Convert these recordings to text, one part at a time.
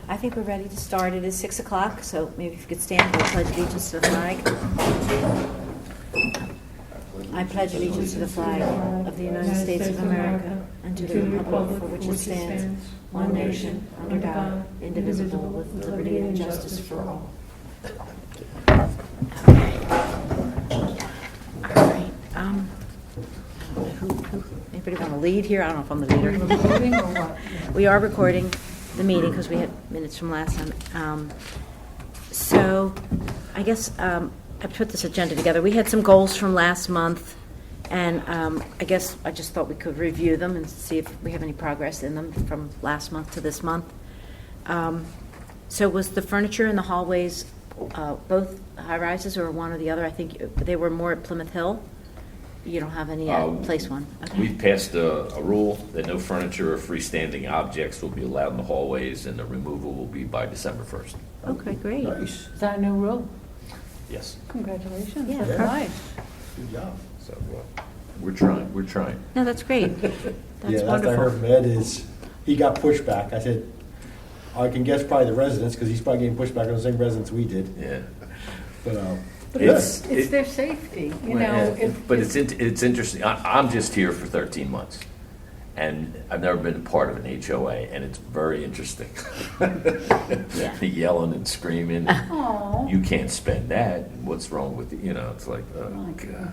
I think we're ready to start. It is 6 o'clock, so maybe if you could stand for the pledge allegiance to the flag. I pledge allegiance to the flag of the United States of America and to the republic for which it stands, one nation, under God, indivisible, with liberty and justice for all. All right. Anybody want to lead here? I don't know if I'm the leader. Recording or what? We are recording the meeting because we had minutes from last time. So I guess I put this agenda together. We had some goals from last month, and I guess I just thought we could review them and see if we have any progress in them from last month to this month. So was the furniture in the hallways both high-rises or one or the other? I think they were more at Plymouth Hill. You don't have any place one? Okay. We've passed a rule that no furniture or freestanding objects will be allowed in the hallways, and the removal will be by December 1st. Okay, great. Is that a new rule? Yes. Congratulations. Yeah. That's nice. Good job. So we're trying. No, that's great. That's Yeah, last I wonderful. heard from Ed is he got pushback. I said, I can guess probably the residents because he's probably getting pushback on the same residents we did. Yeah. But But It's- it's their safety, you know. But it's interesting. I'm just here for 13 months, and I've never been a part of an HOA, and it's very interesting. Yeah. Yelling and screaming. Aw. You can't spend that. What's wrong with it? It's like, oh, My God.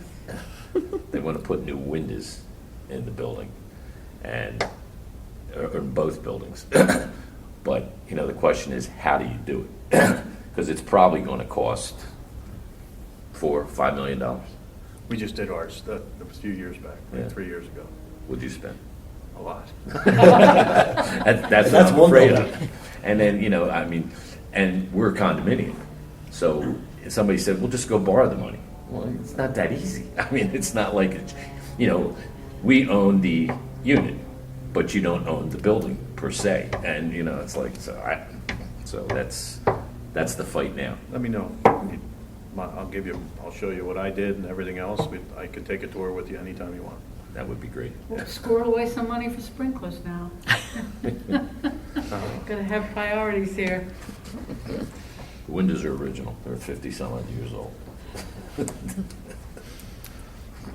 They want to put new windows in the building, and or in both buildings. But, the question is, how do you do it? Because it's probably going to cost $4-5 million. We just did ours a few years back, Yeah. 3 years ago. What'd you spend? A lot. That's what That's I'm one afraid building. of. And then, and we're a condominium. So somebody said, well, just go borrow the money. Well, it's not that easy. It's not like, we own the unit, but you don't own the building per se. And, it's like, so that's the fight now. Let me know. I'll show you what I did and everything else. I can take a tour with you anytime you want. That would be great. We'll squirrel away some money for sprinklers now. Gotta have priorities here. The windows are original. They're 50-some-odd years old.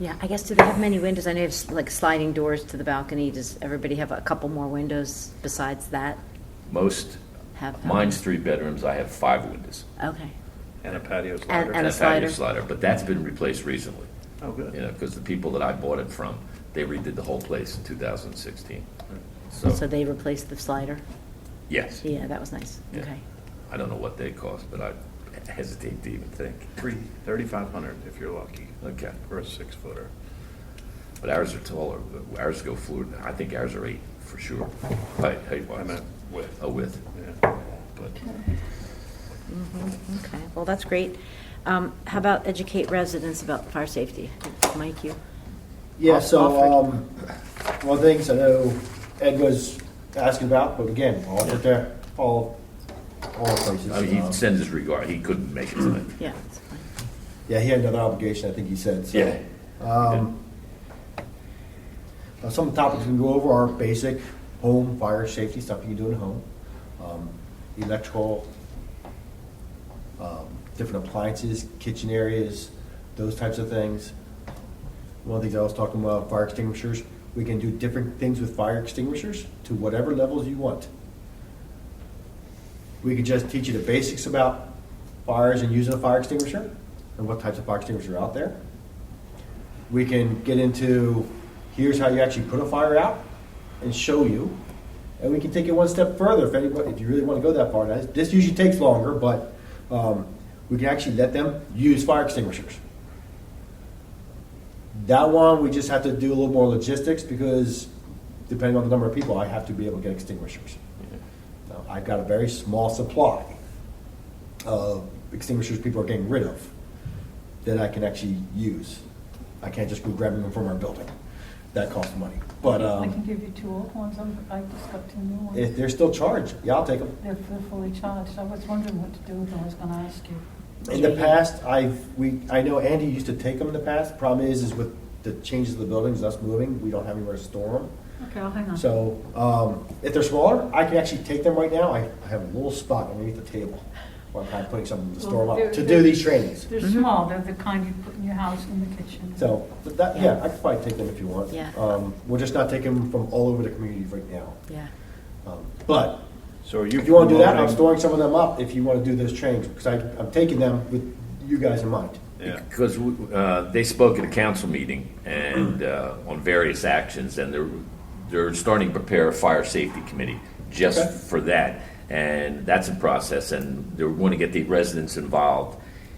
Yeah, I guess, do they have many windows? I know you have like sliding doors to the balcony. Does everybody have a couple more windows besides that? Most, Have mine's 3 bedrooms. I have 5 windows. Okay. And a patio slider. And a patio slider. slider, but that's been replaced recently. Oh, good. Because the people that I bought it from, they redid the whole place in 2016. So So, they replaced the slider? yes. Yeah, that was nice. Yeah. Okay. I don't know what they cost, but I hesitate to even think. $3,500 if you're lucky Okay. for a 6-footer. But ours are taller. Ours go fluid. I think ours are 8 for sure. Height-wise. I meant width. A width. Yeah. But Okay, well, that's great. How about educate residents about fire safety? Mike, you? yeah, so Offered. one of the things I know Ed was asking about, but again, I'll offer to all places. he sends his regard. He couldn't make it tonight. Yeah, that's fine. Yeah, he had another obligation, I think he said. So, Yeah. Some of the topics we can go over are basic home fire safety stuff you can do at home, electrical, different appliances, kitchen areas, those types of things. One of the things I was talking about, fire extinguishers. We can do different things with fire extinguishers to whatever levels you want. We could just teach you the basics about fires and using a fire extinguisher and what types of fire extinguishers are out there. We can get into here's how you actually put a fire out and show you. And we can take it one step further if you really want to go that far. Now, this usually takes longer, but we can actually let them use fire extinguishers. That one, we just have to do a little more logistics because depending on the number of people, I have to be able to get extinguishers. Now, I've got a very small supply of extinguishers people are getting rid of that I can actually use. I can't just go grabbing them from our building. That costs money. But I can give you 2 old ones. I just got 2 new ones. if they're still charged, yeah, I'll take them. They're fully charged. I was wondering what to do with them. I was gonna ask you. In the past, I know Andy used to take them in the past. Problem is with the changes of the buildings, us moving, we don't have anywhere to store them. Okay, I'll hang on. So, if they're smaller, I can actually take them right now. I have a little spot underneath the table where I'm kind of putting something to store them Well, up to they're- do these trainings. They're small, they're the kind you put in your house in the kitchen. So, but that, yeah, I could probably take them if you want. Yeah. We're just not taking them from all over the community right now. Yeah. But So are you if you want to do that, I'm promoting- storing some of them up if you want to do those trainings, because I'm taking them with you guys in mind. Yeah. Because they spoke at a council meeting and on various actions, and they're starting to prepare a fire safety committee just Okay. for that. And that's in process, and they're going to get the residents involved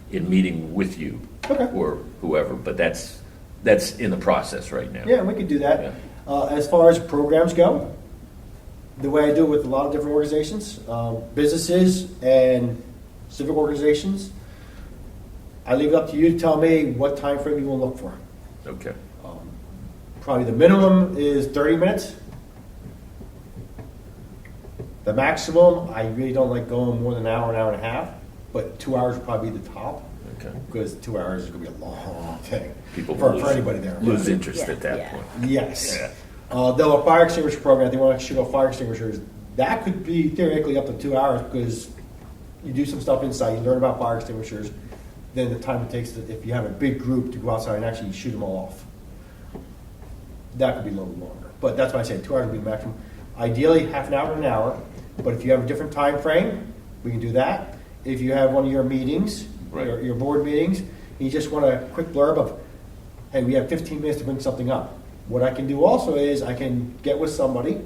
in meeting with you Okay. or whoever, but that's in the process right now. Yeah, we could do that. As far as programs go, the way I do it with a lot of different organizations, businesses and civic organizations, I leave it up to you to tell me what time frame you want to look for. Okay. Probably the minimum is 30 minutes. The maximum, I really don't like going more than an hour and a half, but 2 hours would probably be the top, Okay. because 2 hours is going to be a long thing People for lose, anybody there. lose interest Yeah, at that yeah. point. Yes. Yeah. Though a fire extinguisher program, if they want to shoot off fire extinguishers, that could be theoretically up to 2 hours, because you do some stuff inside, you learn about fire extinguishers, then the time it takes, if you have a big group, to go outside and actually shoot them all off. That could be a little longer, but that's why I say 2 hours would be the maximum. Ideally, half an hour to an hour, but if you have a different time frame, we can do that. If you have one of your meetings, Right. your board meetings, and you just want a quick blurb of, hey, we have 15 minutes to bring something up. What I can do also is I can get with somebody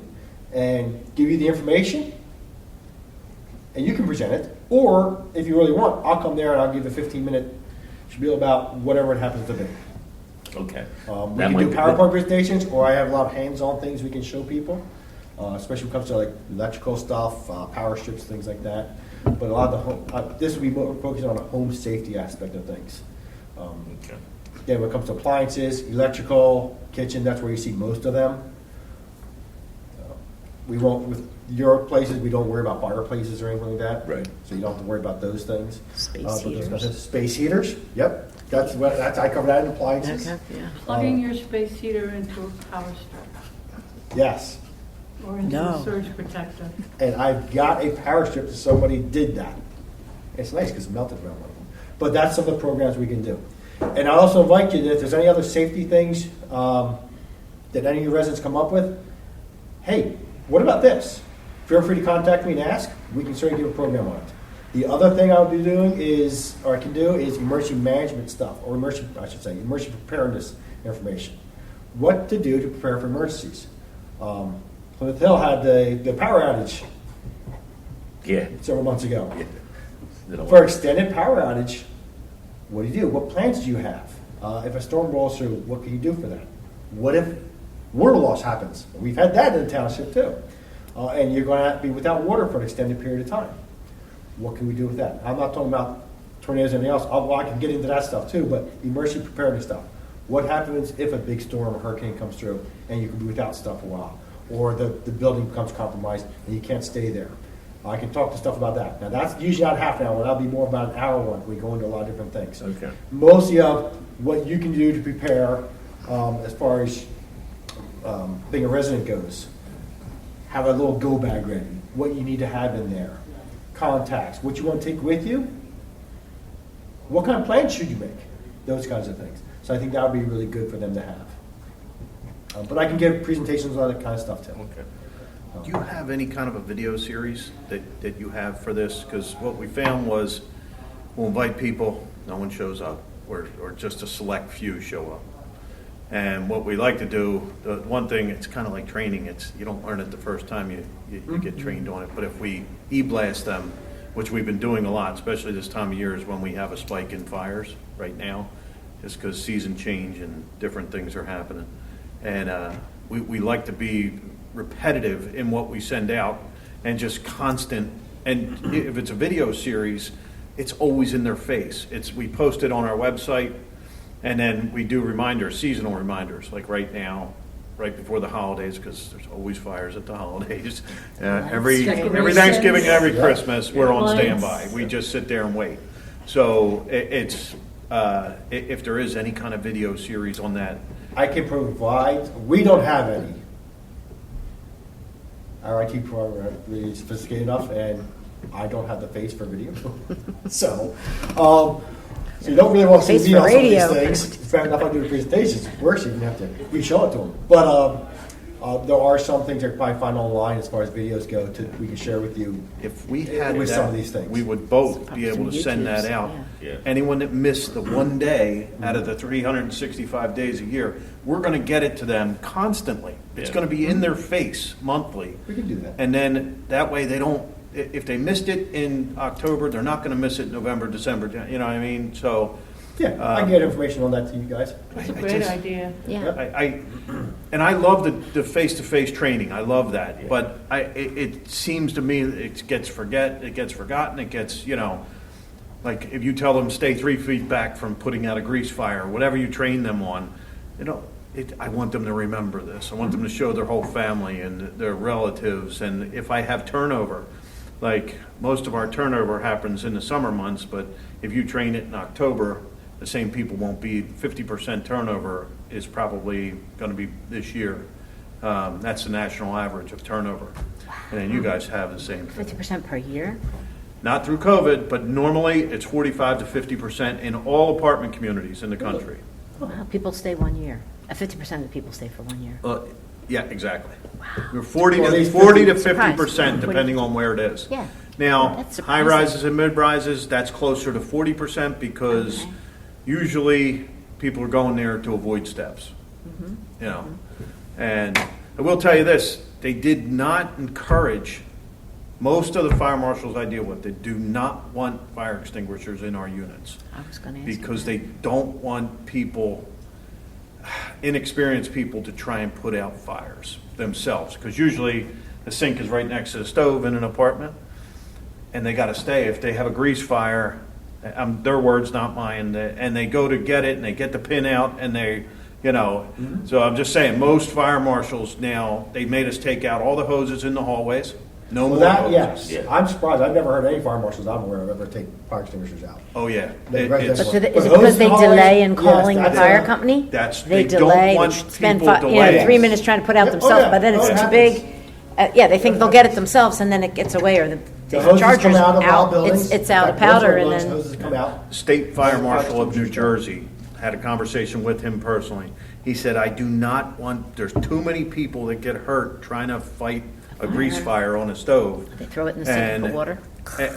and give you the information, and you can present it. Or if you really want, I'll come there and I'll give a 15-minute spiel about whatever it happens to be. Okay. We That can might do be- PowerPoint presentations, or I have a lot of hands-on things we can show people, especially when it comes to like electrical stuff, power strips, things like that. But a lot of the home, this will be more focused on the home safety aspect of things. Okay. Yeah, when it comes to appliances, electrical, kitchen, that's where you see most of them. We won't, with your places, we don't worry about fireplaces or anything like that. Right. So you don't have to worry about those things. Space But those heaters. kinds of- Space heaters, yep. I cover that in appliances. Okay, yeah. Plugging your space heater into a power strip Yes. or into No. a surge protector. And I've got a power strip that somebody did that. It's nice because it melted around one of them. But that's some of the programs we can do. And I also invite you that if there's any other safety things that any of your residents come up with, hey, what about this? Feel free to contact me and ask. We can certainly give a program on it. The other thing I'll be doing is, or I can do, is emergency management stuff, or emergency preparedness information. What to do to prepare for emergencies. Plymouth Hill had the power outage Yeah. several months ago. Yeah. They don't For want- extended power outage, what do you do? What plans do you have? If a storm rolls through, what can you do for that? What if water loss happens? We've had that in the township too. And you're going to be without water for an extended period of time. What can we do with that? I'm not talking about tornadoes and anything else. I can get into that stuff too, but emergency preparedness stuff. What happens if a big storm or hurricane comes through and you can be without stuff for a while? Or the building becomes compromised and you can't stay there? I can talk to stuff about that. Now, that's usually not half an hour. That'll be more about an hour one. We go into a lot of different things. Okay. Mostly of what you can do to prepare as far as being a resident goes. Have a little go bag ready. What you need to have in there. Contacts. What you want to take with you. What kind of plans should you make? Those kinds of things. So I think that would be really good for them to have. But I can give presentations on that kind of stuff too. Okay. Do you have any kind of a video series that you have for this? Because what we found was we'll invite people, no one shows up, or just a select few show up. And what we like to do, the one thing, it's kind of like training. It's you don't learn it the first time you get trained on it. But if we e-blast them, which we've been doing a lot, especially this time of year is when we have a spike in fires right now, just because season change and different things are happening. And we like to be repetitive in what we send out and just constant. And if it's a video series, it's always in their face. We post it on our website, and then we do reminders, seasonal reminders, like right now, right before the holidays, because there's always fires at the holidays. Every Decorations. Thanksgiving and every Yeah. Christmas, we're on Lights. standby. We just sit there and wait. So if there is any kind of video series on that, I can provide, we don't have any. our IT program is sophisticated enough, and I don't have the face for video. So you don't really want to Face see me for on some of these radio. things. It's bad enough I do the presentations. It's worse, you can have to re-show it to them. But there are some things that you probably find online as far as videos go we can share with you. If we had With some of that, things. we would both be able to send that YouTubes, out. yeah. Yeah. Anyone that missed the one day out of the 365 days a year, we're going to get it to them constantly. It's Yeah. going to be in their face monthly. We can do that. And then that way they don't, if they missed it in October, they're not going to miss it in November, December, you know what I mean? So. Yeah, I can get information on that to you guys. It's a I great just- idea. Yeah. And I love the face-to-face training. I love that. But it seems to me that it gets forgotten. It gets, like if you tell them stay 3 feet back from putting out a grease fire, whatever you train them on, I want them to remember this. I want them to show their whole family and their relatives. And if I have turnover, like most of our turnover happens in the summer months, but if you train it in October, the same people won't be, 50% turnover is probably going to be this year. That's the national average of turnover. And then you guys have the same thing. 50% per year? Not through COVID, but normally it's 45 to 50% in all apartment communities in the country. Wow, people stay 1 year. 50% of the people stay for 1 year. Yeah, exactly. We're 40 Well, to these 40 to Surprise. 50%, depending on where it is. Yeah. Now, That's high surprising. rises and mid rises, that's closer to 40% because Okay. usually people are going there to avoid steps. Mm-hmm. And I will tell you this: they did not encourage most of the fire marshals I deal with. They do not want fire extinguishers in our units I was going to ask. because they don't want people, inexperienced people, to try and put out fires themselves. Because usually the sink is right next to the stove in an apartment, and they got to stay. If they have a grease fire, their words, not mine, and they go to get it, and they get the pin out, and they, So I'm just saying, most fire marshals now, they made us take out all the hoses in the hallways. No Well, more that, hoses. yes. Yeah. I'm surprised. I've never heard any fire marshals I'm aware of ever take fire extinguishers out. Oh, yeah. They It- read it's- this But one. is But it those because they hallways- delay in yes, calling the that's- fire company? That's- They they don't delay, want spend people delaying. 3 minutes trying to put out Yeah, oh, themselves, yeah. but then Oh, it's it too happens. big. Yeah, they think they'll get it themselves, and then it gets away, or the hoses charger's come out of all out, buildings. it's out of In fact, powder, most and of those then, hoses come out. State Fire Fire Marshal of New extinguishers. Jersey, had a conversation with him personally. He said, I do not want, there's too many people that get hurt trying to fight a grease fire on a stove. they throw it in the sink for water.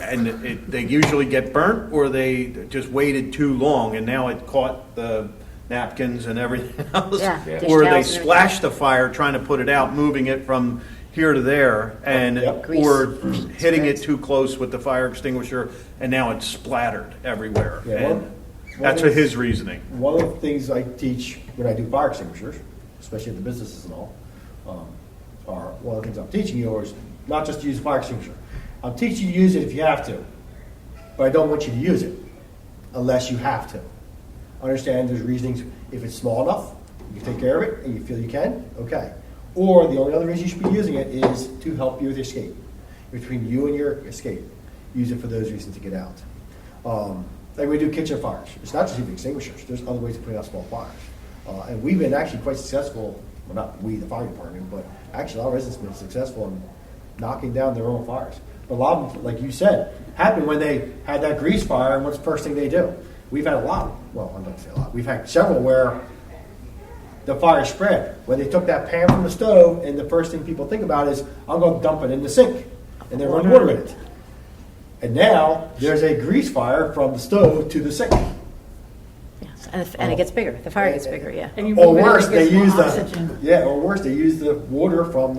And they usually get burnt, or they just waited too long, and now it caught the napkins and everything else. Yeah, Yeah. dish Or towels they and everything. splashed the fire trying to put it out, moving it from here to there, and, Yep. Grease. or hitting it too close with the fire extinguisher, and now it's splattered everywhere. Yeah, And one that's of- his reasoning. One of the things I teach when I do fire extinguishers, especially at the businesses and all, are one of the things I'm teaching you is not just to use a fire extinguisher. I'm teaching you to use it if you have to, but I don't want you to use it unless you have to. Understand there's reasonings, if it's small enough, you can take care of it and you feel you can, okay. Or the only other reason you should be using it is to help you with your escape. Between you and your escape, use it for those reasons to get out. Like we do kitchen fires. It's not just even extinguishers. There's other ways of putting out small fires. And we've been actually quite successful, well, not we, the fire department, but actually our residents have been successful in knocking down their own fires. But a lot of them, like you said, happened when they had that grease fire, and what's the first thing they do? We've had a lot, well, I'm not gonna say a lot, we've had several where the fire spread. When they took that pan from the stove, and the first thing people think about is, I'm gonna dump it in the sink, and they run water in it. And now, there's a grease fire from the stove to the sink. Yes, and it gets bigger, the fire gets bigger, yeah. And you Or move it, worse, it they gets more use oxygen. the water from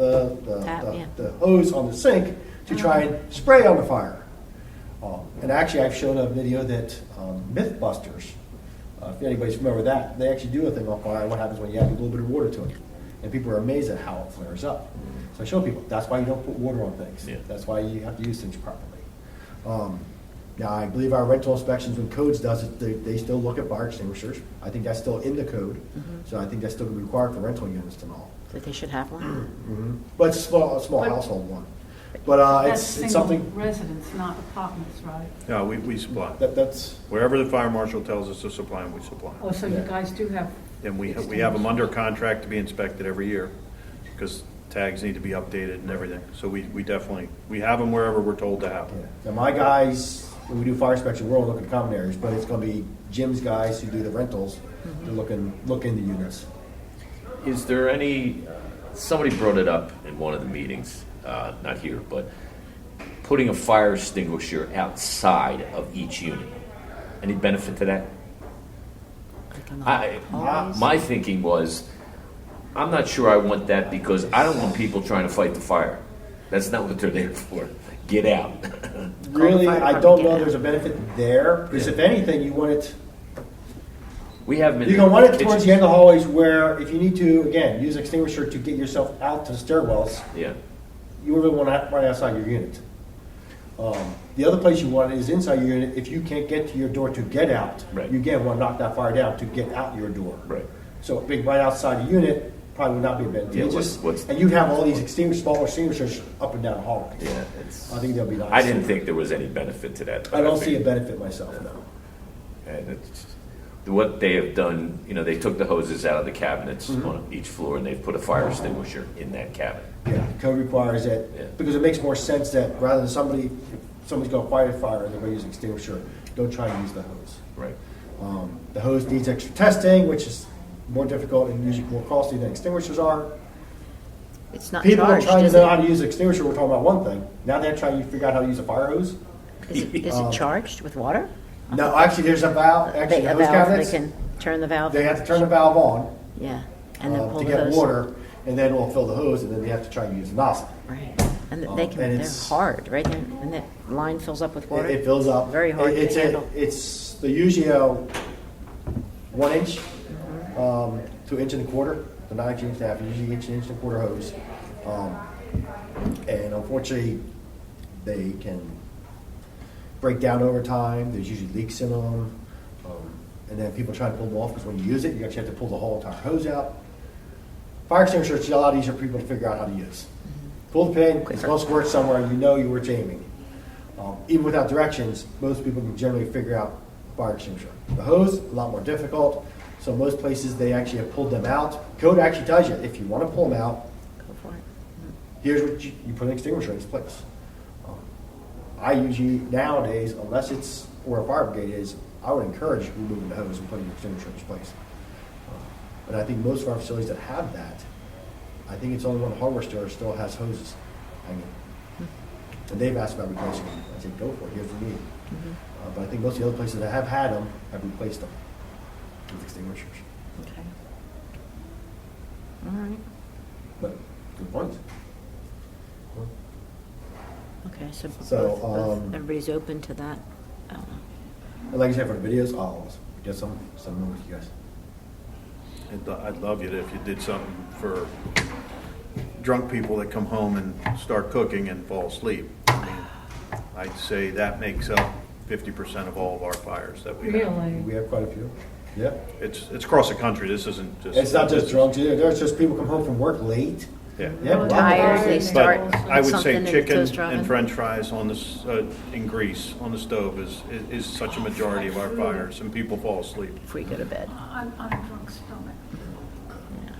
Tap, yeah. the hose on the sink to try and spray on the fire. And actually, I've shown a video that Mythbusters, if anybody's familiar with that, they actually do a thing on fire. What happens when you add a little bit of water to it? And people are amazed at how it flares up. So I show people that's why you don't put water on things. Yeah. That's why you have to use things properly. Now, I believe our rental inspections, when codes does it, they still look at fire extinguishers. I think that's still in the code, so I think that's still gonna be required for rental units and all. That they should have one. But it's a small But- household one. But That's it's single something residence, not apartments, right? No, we supply. that's Wherever the fire marshal tells us to supply them, we supply Oh, them. so you Yeah. guys do have, And we have them under contract to be inspected every year, because tags need to be updated and everything. So we definitely, we have them wherever we're told to have them. Now, my guys, when we do fire inspection, we're all looking at common areas, but it's gonna be Jim's guys who do the rentals to look into units. Is there any, somebody brought it up in one of the meetings, not here, but putting a fire extinguisher outside of each unit. Any benefit to that? Like on the hallways? My thinking was, I'm not sure I want that because I don't want people trying to fight the fire. That's not what they're there for. Get out. Really, fire I department, don't get know out. there's a benefit there, because if anything, you want it, We have them in you the can want it towards kitchens. the end of the hallways where if you need to, again, use extinguisher to get yourself out to the stairwells, Yeah, you really want it right outside your unit. The other place you want it is inside your unit. If you can't get to your door to get out, Right. you again want to knock that fire down to get out your door. right. So being right outside the unit probably would not be a benefit. Yeah, It's what's- just- what's- and you have all these smaller extinguishers up and down the hallways. Yeah, it's, I think they'll be nice. I didn't think there was any benefit to that. but I don't see a figured- benefit myself, no. And it's, what they have done, you know, they took the hoses out of the cabinets Mm-hmm. on each floor and they've put a fire extinguisher in that cabinet. Yeah, code requires that, Yeah. because it makes more sense that rather than somebody's going to fight a fire and they're going to use an extinguisher, don't try and use the hose. Right. The hose needs extra testing, which is more difficult and usually more costly than extinguishers are. It's not People are charged, trying is to know how it? to use an extinguisher, we're talking about one thing. Now they're trying to figure out how to use a fire hose. Is it charged with water? No, actually, there's a valve, actually, They, the a hose valve, they cabinets, can turn the valve? they have to turn the valve on Yeah, and then pull to the get hose. water, and then it'll fill the hose, and then they have to try and use the nozzle. Right, and they and can, they're it's- hard, right? And that line fills up with water? It fills up. Very hard to It's handle. It's the usually a 1 inch Mm-hmm. to inch and a quarter. The 9 inch and a half, usually inch and a quarter hose. And unfortunately, they can break down over time. There's usually leaks in them. And then people try to pull them off because when you use it, you actually have to pull the whole entire hose out. Fire extinguisher is a lot easier for people to figure out how to use. Pull the pin, it's going to squirt somewhere, you know you were aiming. Even without directions, most people can generally figure out fire extinguisher. The hose, a lot more difficult. So most places, they actually have pulled them out. Code actually tells you, if you want to pull them out, Go for it. here's what you put an extinguisher in its place. I usually, nowadays, unless it's where a fire brigade is, I would encourage removing the hose and putting an extinguisher in its place. But I think most of our facilities that have that, I think it's only one hardware store still has hoses hanging. And they've asked about replacing them. I said, go for it, here's what you need. But I think most of the other places that have had them have replaced them with extinguishers. Okay. All right, But good point. okay, so So, both- everybody's open to that? And like I said, for the videos, I'll get some more with you guys. I'd love you if you did something for drunk people that come home and start cooking and fall asleep. I mean, I'd say that makes up 50% of all of our fires that we have. Really? We have quite a few. Yeah. It's across the country. This isn't just. It's not just drunks either. There's just people come home from work late. Yeah. Yeah, Oh, Tired, they But start But I would something say in the chicken toaster oven. and french fries on in grease on the stove is such a majority of our fires, and people fall asleep. Before you go to bed. On a drunk stomach.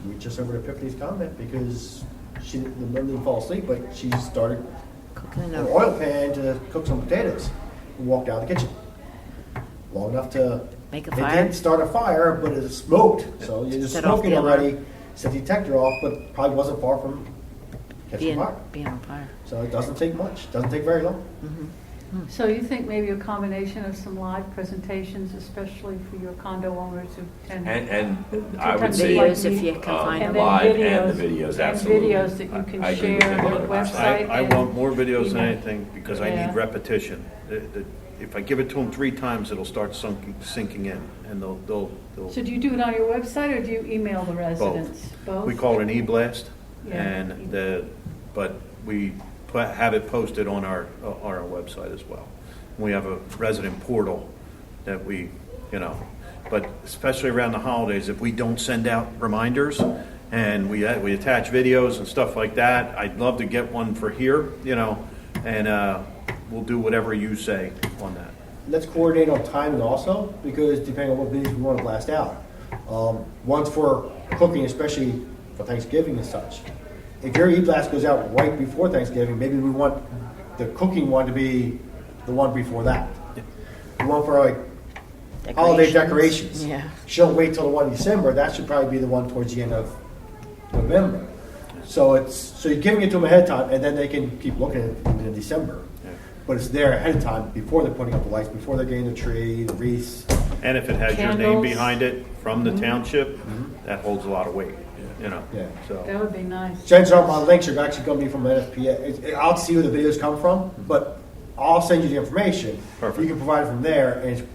We just over to Epiphany's comment because she didn't really fall asleep, but she started Cooking in an a oil pan to cook some potatoes and walked out of the kitchen. Long enough to. Make a It fire? didn't start a fire, but it smoked. So you're just Set off smoking the alarm. already. Set the detector off, but probably wasn't far from catching fire. being on fire. So it doesn't take much. Doesn't take very long. So you think maybe a combination of some live presentations, especially for your condo owners who tend. And I would Sometimes say. Videos if you can find And them. then Live and the videos. videos, And absolutely. videos that you can I agree with share him on your 100%. website. I want more videos than anything because I Yeah. need repetition. If I give it to them 3 times, it'll start sinking in, and they'll So do you do it on your website or do you email the residents? Both. We call it an e-blast, Yeah. but we have it posted on our website as well. We have a resident portal that but especially around the holidays, if we don't send out reminders and we attach videos and stuff like that, I'd love to get one for here, and we'll do whatever you say on that. Let's coordinate on timing also, because depending on what videos we want to blast out. One's for cooking, especially for Thanksgiving and such. if your e-blast goes out right before Thanksgiving, maybe we want the cooking one to be the one before that. The one for like holiday decorations. Yeah. She'll wait till the one in December. That should probably be the one towards the end of November. So you're giving it to them ahead of time, and then they can keep looking at it in December. Yeah. But it's there ahead of time before they're putting up the lights, before they're getting the tree, the wreaths. And if it has your name Candles. behind it from the township, that holds a lot of weight, you know? Yeah. So, That would be nice. Chances are my links are actually going to be from NFPA. I'll see where the videos come from, but I'll send you the information. Perfect. You can provide it from there, and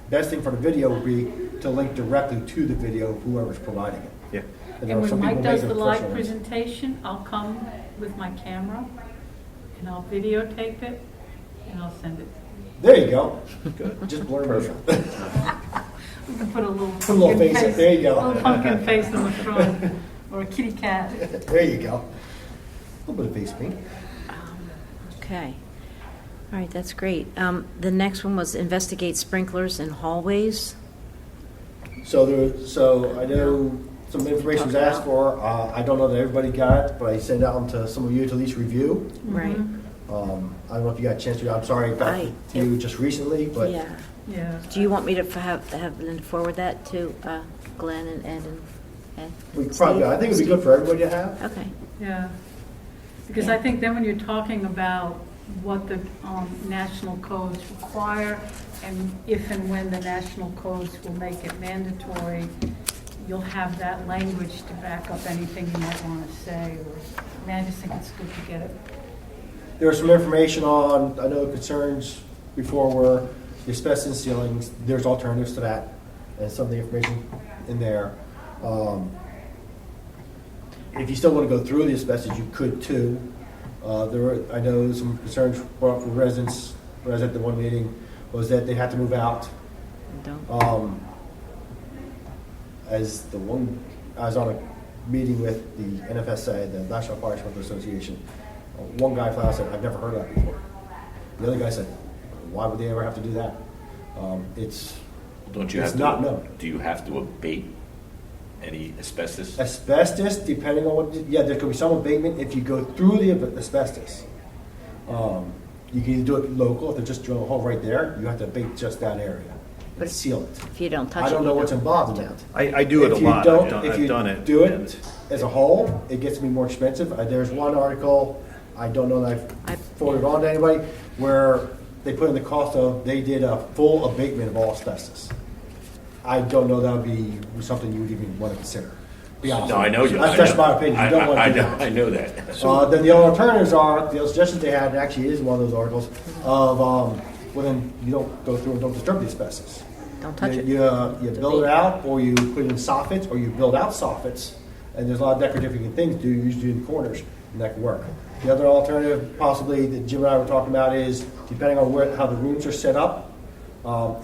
best thing for the video would be to link directly to the video of whoever's providing it. yeah. And And when some Mike people does make the it live professional. presentation, I'll come with my camera and I'll videotape it and I'll send it. There you go. Good. Just blur it out. We can put a little Put a little pumpkin face in. There you go. A little pumpkin face in the front, or a kitty cat. There you go. A little bit of face paint. Okay. All right, that's great. The next one was investigate sprinklers in hallways. So I know some information was asked for. I don't know that everybody got it, but I sent out them to some of you to at least review. Right. I don't know if you got a chance to. I'm sorry it got to you just recently, but Yeah. Yeah. Do you want me to have Lynn forward that to Glenn and Ed and Ed? we and probably. Steve? I think it'd be good for everybody to have. Okay. Yeah, because I think then when you're talking about what the national codes require, and if and when the national codes will make it mandatory, you'll have that language to back up anything you might want to say, or, I mean, I just think it's good to get it. There was some information on, I know the concerns before were the asbestos ceilings. There's alternatives to that, and some of the information in there. If you still want to go through the asbestos, you could too. I know some concerns brought up from residents, when I was at the one meeting, was that they had to move out. Don't. I was on a meeting with the NFSA, the National Fire Sprinklers Association. One guy flat out said, "I've never heard of that before." The other guy said, "Why would they ever have to do that?" It's Don't you It's have to? not known. Do you have to abate any asbestos? asbestos, depending on what. Yeah, there could be some abatement if you go through the asbestos. You can either do it local, if they're just drilling a hole right there, you have to abate just that area But and seal it. If you don't touch it. I don't you know what's involved in don't. that. I do it a If you lot. don't- I've if you done it. do and it as a whole, it gets to be more expensive. There's one article, I don't know that I've forwarded on to anybody, where they put in the cost of, they did a full abatement of all asbestos. I don't know that would be something you would even want to consider. Be honest. No, I know you. That's I just know. my opinion. You don't want to do that. I know that. Then the other alternatives are, the suggestions they had, and actually is one of those articles, of, well then, you don't go through and don't disturb the asbestos. Don't touch it. You build it out, or you put it in soffits, or you build out soffits, and there's a lot of decorative things to do, usually in the corners, and that can work. The other alternative, possibly, that Jim and I were talking about is, depending on how the rooms are set up,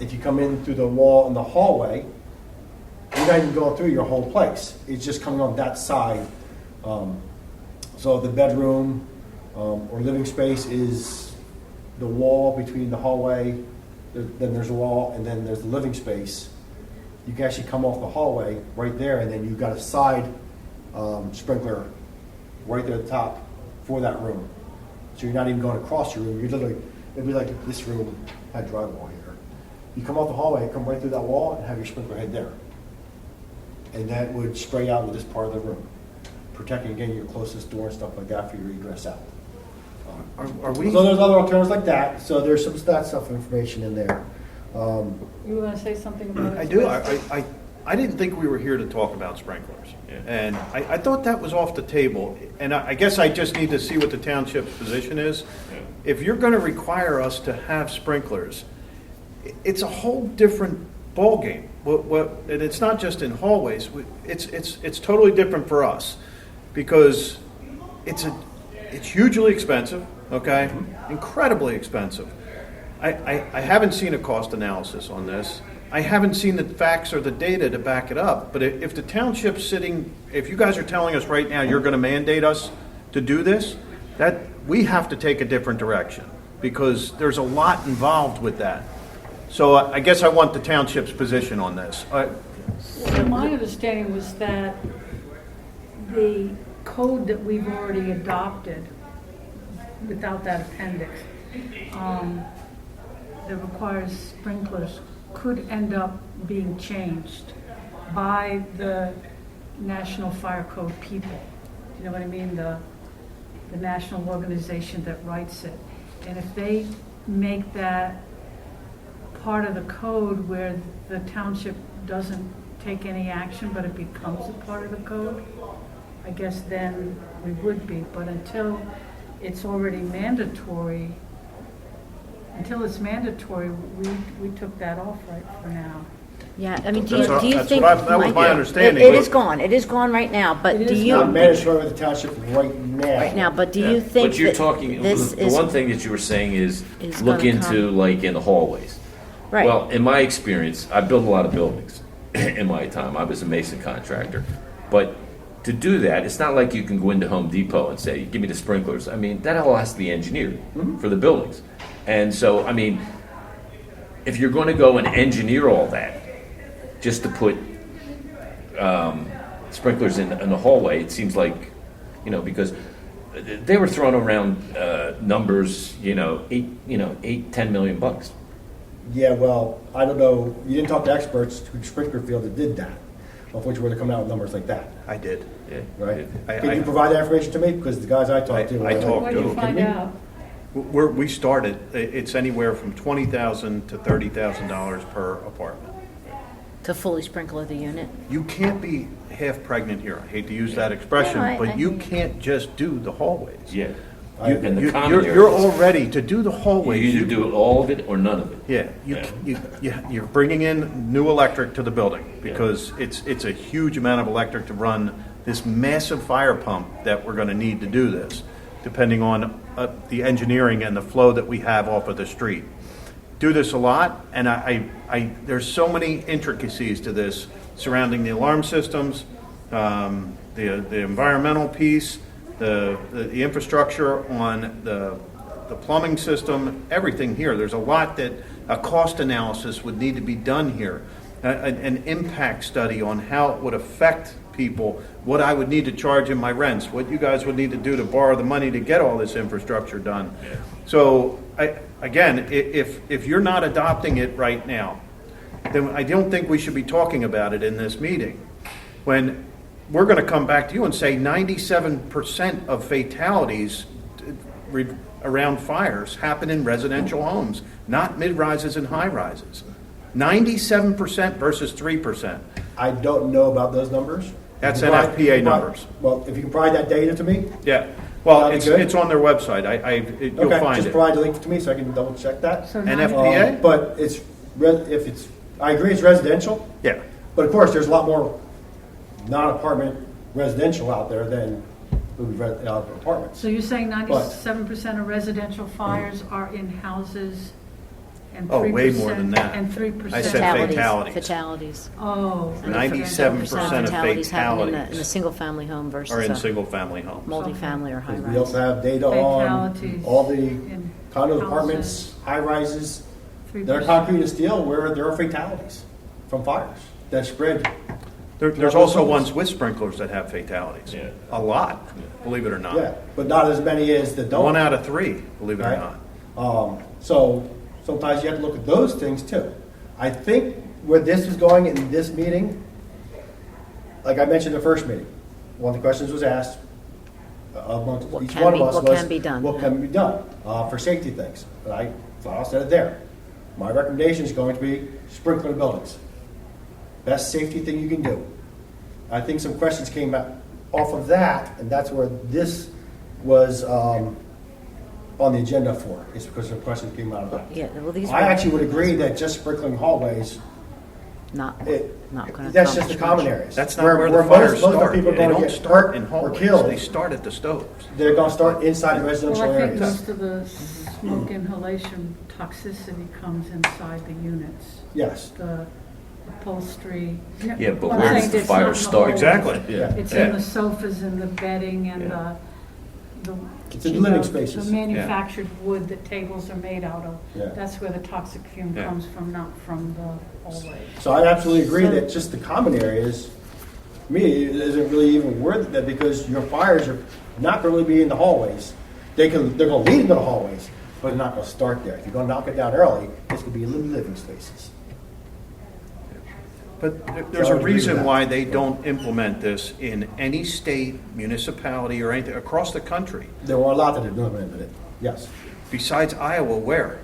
if you come in through the wall in the hallway, you're not even going through your whole place. It's just coming on that side. So the bedroom or living space is the wall between the hallway, then there's a wall, and then there's the living space. You can actually come off the hallway right there, and then you've got a side sprinkler right there at the top for that room. So you're not even going across your room. You're literally, it'd be like if this room had drywall here. You come off the hallway, come right through that wall, and have your sprinkler head there. And that would spray out with this part of the room, protecting again your closest door and stuff like that for your egress out. Are we? So there's other alternatives like that. So there's some that stuff information in there. You were going to say something about I do. asbestos? I didn't think we were here to talk about sprinklers. Yeah. And I thought that was off the table. And I guess I just need to see what the township's position is. Yeah. If you're going to require us to have sprinklers, it's a whole different ballgame. And it's not just in hallways. It's totally different for us because it's hugely expensive, okay? Incredibly expensive. I haven't seen a cost analysis on this. I haven't seen the facts or the data to back it up. But if the township's if you guys are telling us right now you're going to mandate us to do this, that we have to take a different direction because there's a lot involved with that. So I guess I want the township's position on this. So my understanding was that the code that we've already adopted, without that appendix, that requires sprinklers could end up being changed by the National Fire Code people. You know what I mean? The national organization that writes it. And if they make that part of the code where the township doesn't take any action, but it becomes a part of the code, I guess then we would be. But until it's already mandatory, we took that off right for now. Yeah, I mean, do That's what- you that's think? what that was Mike, my understanding. It is gone, it is gone right now, but It do is you? Not mandatory with the township right now. Right now, but do Yeah. you think But you're that talking, this the is? one thing that you were saying is is look gonna into come. like in the hallways. Right. Well, in my experience, I built a lot of buildings in my time. I was a mason contractor. But to do that, it's not like you can go into Home Depot and say, give me the sprinklers. I mean, that all has to be engineered for the buildings. And so, I mean, if you're going to go and engineer all that just to put sprinklers in the hallway, it seems like, because they were throwing around numbers, $8-10 million. Yeah, well, I don't know, you didn't talk to experts who Sprinklrfield that did that, of which were to come out with numbers like that, I did. Yeah. right? I- Can you provide that information to me? Because the guys I talked to. were I like, talked Where to do you them. find out? We started, it's anywhere from $20,000 to $30,000 per apartment. To fully sprinkler the unit? You can't be half pregnant here. I hate to use that expression, No, I but you hear you. can't just do the hallways. Yeah. You- And the You- common You're areas. already, to do the You hallways. either do all of it or none of it. Yeah, you're bringing in new electric to the building because it's a huge amount of electric to run this massive fire pump that we're going to need to do this, depending on the engineering and the flow that we have off of the street. Do this a lot, and there's so many intricacies to this surrounding the alarm systems, the environmental piece, the infrastructure on the plumbing system, everything here. There's a lot that a cost analysis would need to be done here, an impact study on how it would affect people, what I would need to charge in my rents, what you guys would need to do to borrow the money to get all this infrastructure done. So, again, if you're not adopting it right now, then I don't think we should be talking about it in this meeting. When we're going to come back to you and say 97% of fatalities around fires happen in residential homes, not mid-rises and high-rises. 97% versus 3%. I don't know about those numbers. That's You can NFPA provide- numbers. Well, if you can provide that data to me. Yeah, well, That'd be good. it's on their website. You'll Okay, find just it. provide the link to me so I can double check that. So NFPA? But if it's, I agree it's residential, Yeah, but of course, there's a lot more non-apartment residential out there than would be apartments. So you're saying 97% of residential fires are in houses and 3%? Oh, way more than that. And 3%? I said fatalities. Fatalities. Oh. 97% of Fatalities happen in a fatalities single-family home versus are in a single-family homes. multifamily or We high-rise. also have data on Fatalities all the in condo houses. apartments, high-rises, that are 3%. concrete and steel where there are fatalities from fires that spread. There's also ones with sprinklers that have fatalities. Yeah. A lot, believe it or not. Yeah, but not as many as that don't. 1 out of 3, believe it or Right. not. So sometimes you have to look at those things too. I think where this is going in this meeting, like I mentioned in the first meeting, one of the questions was asked amongst What each can one be- of us what was, can be done, what yeah. can be done for safety things? And I thought I said it there. My recommendation is going to be sprinkler buildings. Best safety thing you can do. I think some questions came out off of that, and that's where this was on the agenda for, is because some questions came out of that. Yeah, well, these I were actually would agree that just sprinkling hallways, not going to that's just the common areas. That's not where the most fires of the start. people are They going to don't get start hurt in or hallways. killed. They start at the stoves. They're going to start inside the residential Well, I think areas. most of the smoke inhalation toxicity comes inside the units, Yes. the upholstery. Yeah, but I'm where saying does the it's fire not in the start? hallways. Exactly. Yeah. It's Yeah. in the sofas and the bedding and Yeah. the It's in living spaces. The manufactured wood that tables are made out of. Yeah. That's where the toxic fume Yeah. comes from, not from the hallway. So I absolutely agree So- that just the common areas, me, it isn't really even worth it because your fires are not going to really be in the hallways. They're going to lead into the hallways, but they're not going to start there. If you're going to knock it down early, it's going to be in living spaces. But there's So I a would agree with reason that. why they don't implement this in any state, municipality, or anything across the country. There were a lot that have implemented it, yes. Besides Iowa, where?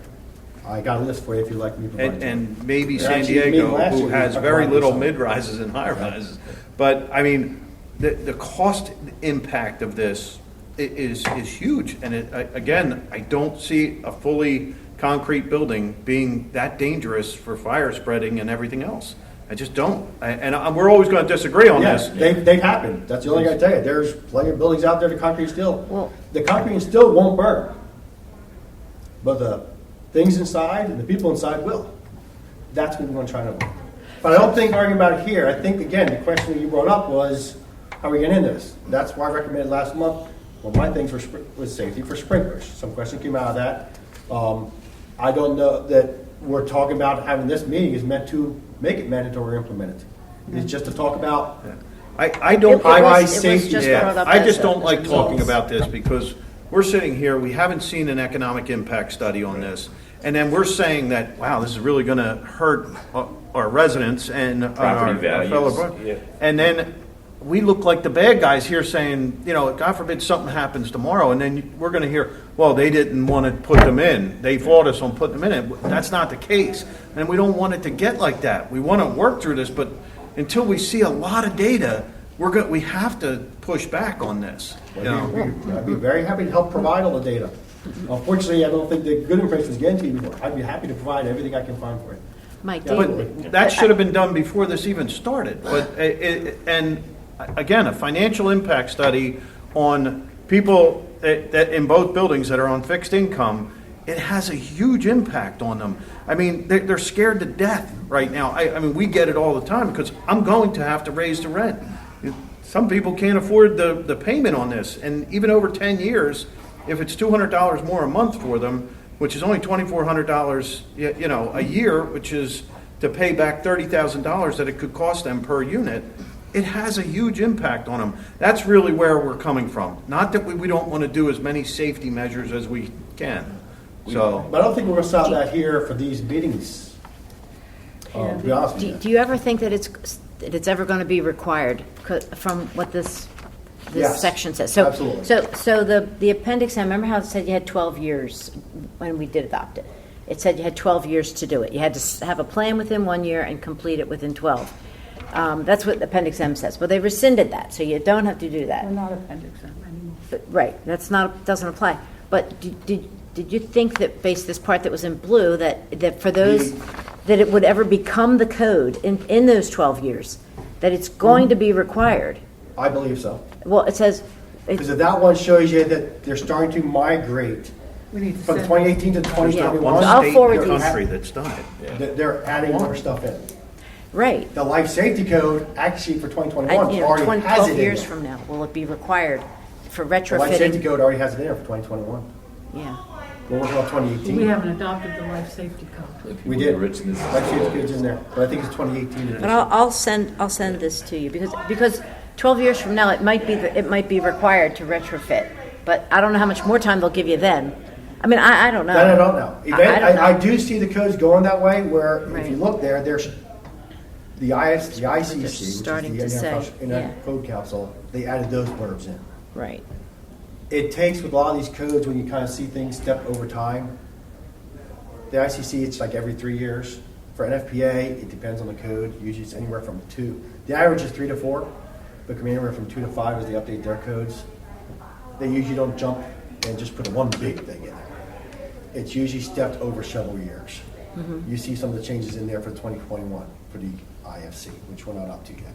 I got a list for you if you'd like me to provide it. And maybe Yeah, San actually, maybe Diego, last who year we has talked very about little this. mid-rises and high-rises. But, I mean, the cost impact of this is huge. And again, I don't see a fully concrete building being that dangerous for fire spreading and everything else. I just don't. We're always going to disagree on Yes, this. they've happened. That's the only thing I tell you. There's plenty of buildings out there, the concrete steel. Well- The concrete still won't burn. But the things inside and the people inside will. That's what we want to try to avoid. But I don't think arguing about it here. I think, again, the question that you brought up was, how are we getting into this? That's why I recommended last month, one of my things was safety for sprinklers. Some question came out of that. I don't know that we're talking about having this meeting is meant to make it mandatory or implement it. It's just to talk about, I don't. It was- high-rise it was safety. just Yeah, brought up I as just a- don't like as a talking result. about this because we're sitting here, we haven't seen an economic impact study on this. And then we're saying that, wow, this is really going to hurt our residents and Property our values, fellow. yeah. And then we look like the bad guys here saying, you know, God forbid something happens tomorrow. And then we're going to hear, well, they didn't want to put them in. They fought us on putting them in. That's not the case. And we don't want it to get like that. We want to work through this, but until we see a lot of data, we have to push back on this. You know? I'd be very happy to help provide all the data. Unfortunately, I don't think the good information was getting to you before. I'd be happy to provide everything I can find for you. Mike, Yeah, But that should have been done before this even started. But, and again, a financial impact study on people that in both buildings that are on fixed income, it has a huge impact on them. I mean, they're scared to death right now. I mean, we get it all the time because I'm going to have to raise the rent. Some people can't afford the payment on this. And even over 10 years, if it's $200 more a month for them, which is only $2,400, you know, a year, which is to pay back $30,000 that it could cost them per unit, it has a huge impact on them. That's really where we're coming from. Not that we don't want to do as many safety measures as we can. So, But I don't think we're going to solve that here for these meetings. To be honest with you. do you ever think that it's ever going to be required from what this Yes, section says? So, absolutely. So the appendix, I remember how it said you had 12 years when we did adopt it. It said you had 12 years to do it. You had to have a plan within 1 year and complete it within 12. That's what Appendix M says. Well, they rescinded that, so you don't have to do that. We're not Appendix M anymore. But, right, doesn't apply. But did you think that, based this part that was in blue, that for those, that it would ever become the code in those 12 years, that it's going to be required? I believe so. Well, it says, Because if that one shows you that they're starting to migrate We need to from send. 2018 to one 2021, I'll state forward in the these. country that's done it. they're adding more stuff in. right, The life safety code, actually for 2021, you know, already has 12 it in years there. from now, will it be required for The life safety retrofitting? code already has it in there for 2021. Yeah, We're working on 2018. We haven't adopted the life safety code. We did. Rich in this. Life safety code's in there, but I think it's 2018. but I'll send this to you, because 12 years from now, it might be required to retrofit, but I don't know how much more time they'll give you then. I mean, I don't know. That I don't know. I don't know. I do see the codes going that way, where if Right. you look there, there's the ICC, which starting to is the say, Internet yeah. Code Council, they added those blurbs in. Right, It takes, with a lot of these codes, when you kind of see things step over time, the ICC, it's like every 3 years. For NFPA, it depends on the code. Usually it's anywhere from 2. The average is 3 to 4, but can be anywhere from 2 to 5 as they update their codes. They usually don't jump and just put one big thing in there. It's usually stepped over several years. You see some of the changes in there for 2021 for the IFC, which we're not up to yet.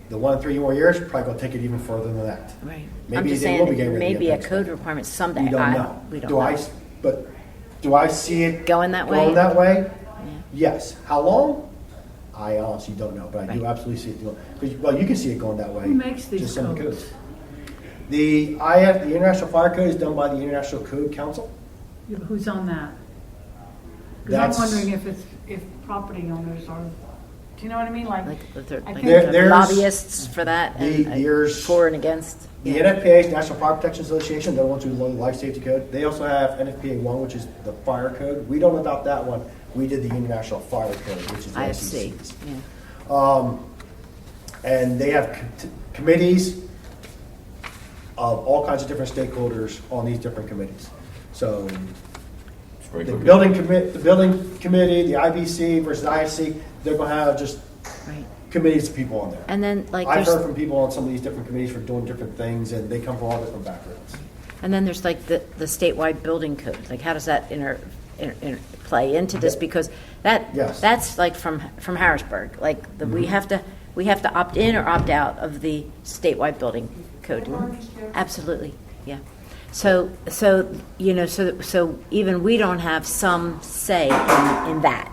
The 1 and 3 more years, probably going to take it even further than that. right. I'm Maybe just they will be saying, getting it rid may of the be a appendix. code requirement someday. We don't know. We don't know. But do I see it Going that way? Going that way? Yeah. Yes. How long? I honestly don't know, but I do Right. absolutely see it going. Well, you can see it going that way. Who makes these just some of the codes? The the International Fire Code is done by the International Code Council. Yeah, but who's on that? Because That's- I'm wondering if property owners are Do you know what I mean? Like, Like, they're- I like think There's- lobbyists for that, and There's- for and against. The Yeah. NFPA, National Fire Protection Association, they're the ones who run the Life Safety Code. They also have NFPA 1, which is the fire code. We don't adopt that one. We did the International Fire Code, which is the IFC, ICC's. yeah. And they have committees of all kinds of different stakeholders on these different committees. So the Sprinkler. building committee, the IBC versus IFC, they're going to have just Right. committees of people on there. And then, like, I've there's, heard from people on some of these different committees for doing different things, and they come from all different backgrounds. and then there's like the statewide building code. Like, how does that play into this? Because Yes. that's like from Harrisburg. Like, we have to opt in or opt out of the statewide building code. Absolutely, yeah. So so even we don't have some say in that.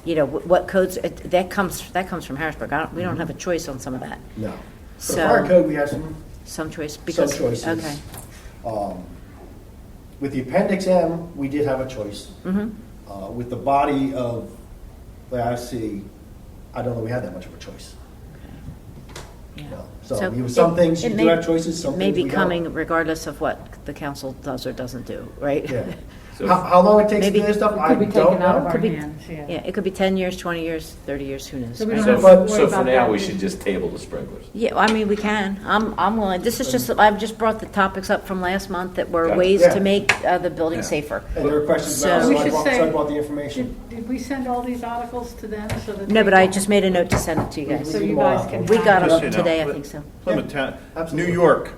You know, what codes, that comes from Harrisburg. We don't have a choice on some of that. No. For So- the fire code, we have Some choice some because. choices. Okay. With the Appendix M, we did have a choice. With the body of the IFC, I don't know we had that much of a choice. Yeah. No. So you- some things you do have choices, some It may things be we don't. coming regardless of what the council does or doesn't do, right? Yeah. So- How long it takes to Maybe- do this stuff, it I could be don't taken out of know. our Could be- hands, yeah. Yeah, it could be 10 years, 20 years, 30 years, who knows? So we right? don't So, have to worry so for about now, that. we should just table the sprinklers. Yeah, I mean, we can. I'm willing. This is just, I've just brought the topics up from last month that were Got it. ways Yeah. to make the building Yeah. safer. And there are questions about, So- so We I should brought, say- so I brought the information. Did we send all these articles to them so that? No, they but I can- just made a note to send it to you guys. So you guys can. We got have it Just so up you know, today, I but think so. Plymouth Town, New absolutely. York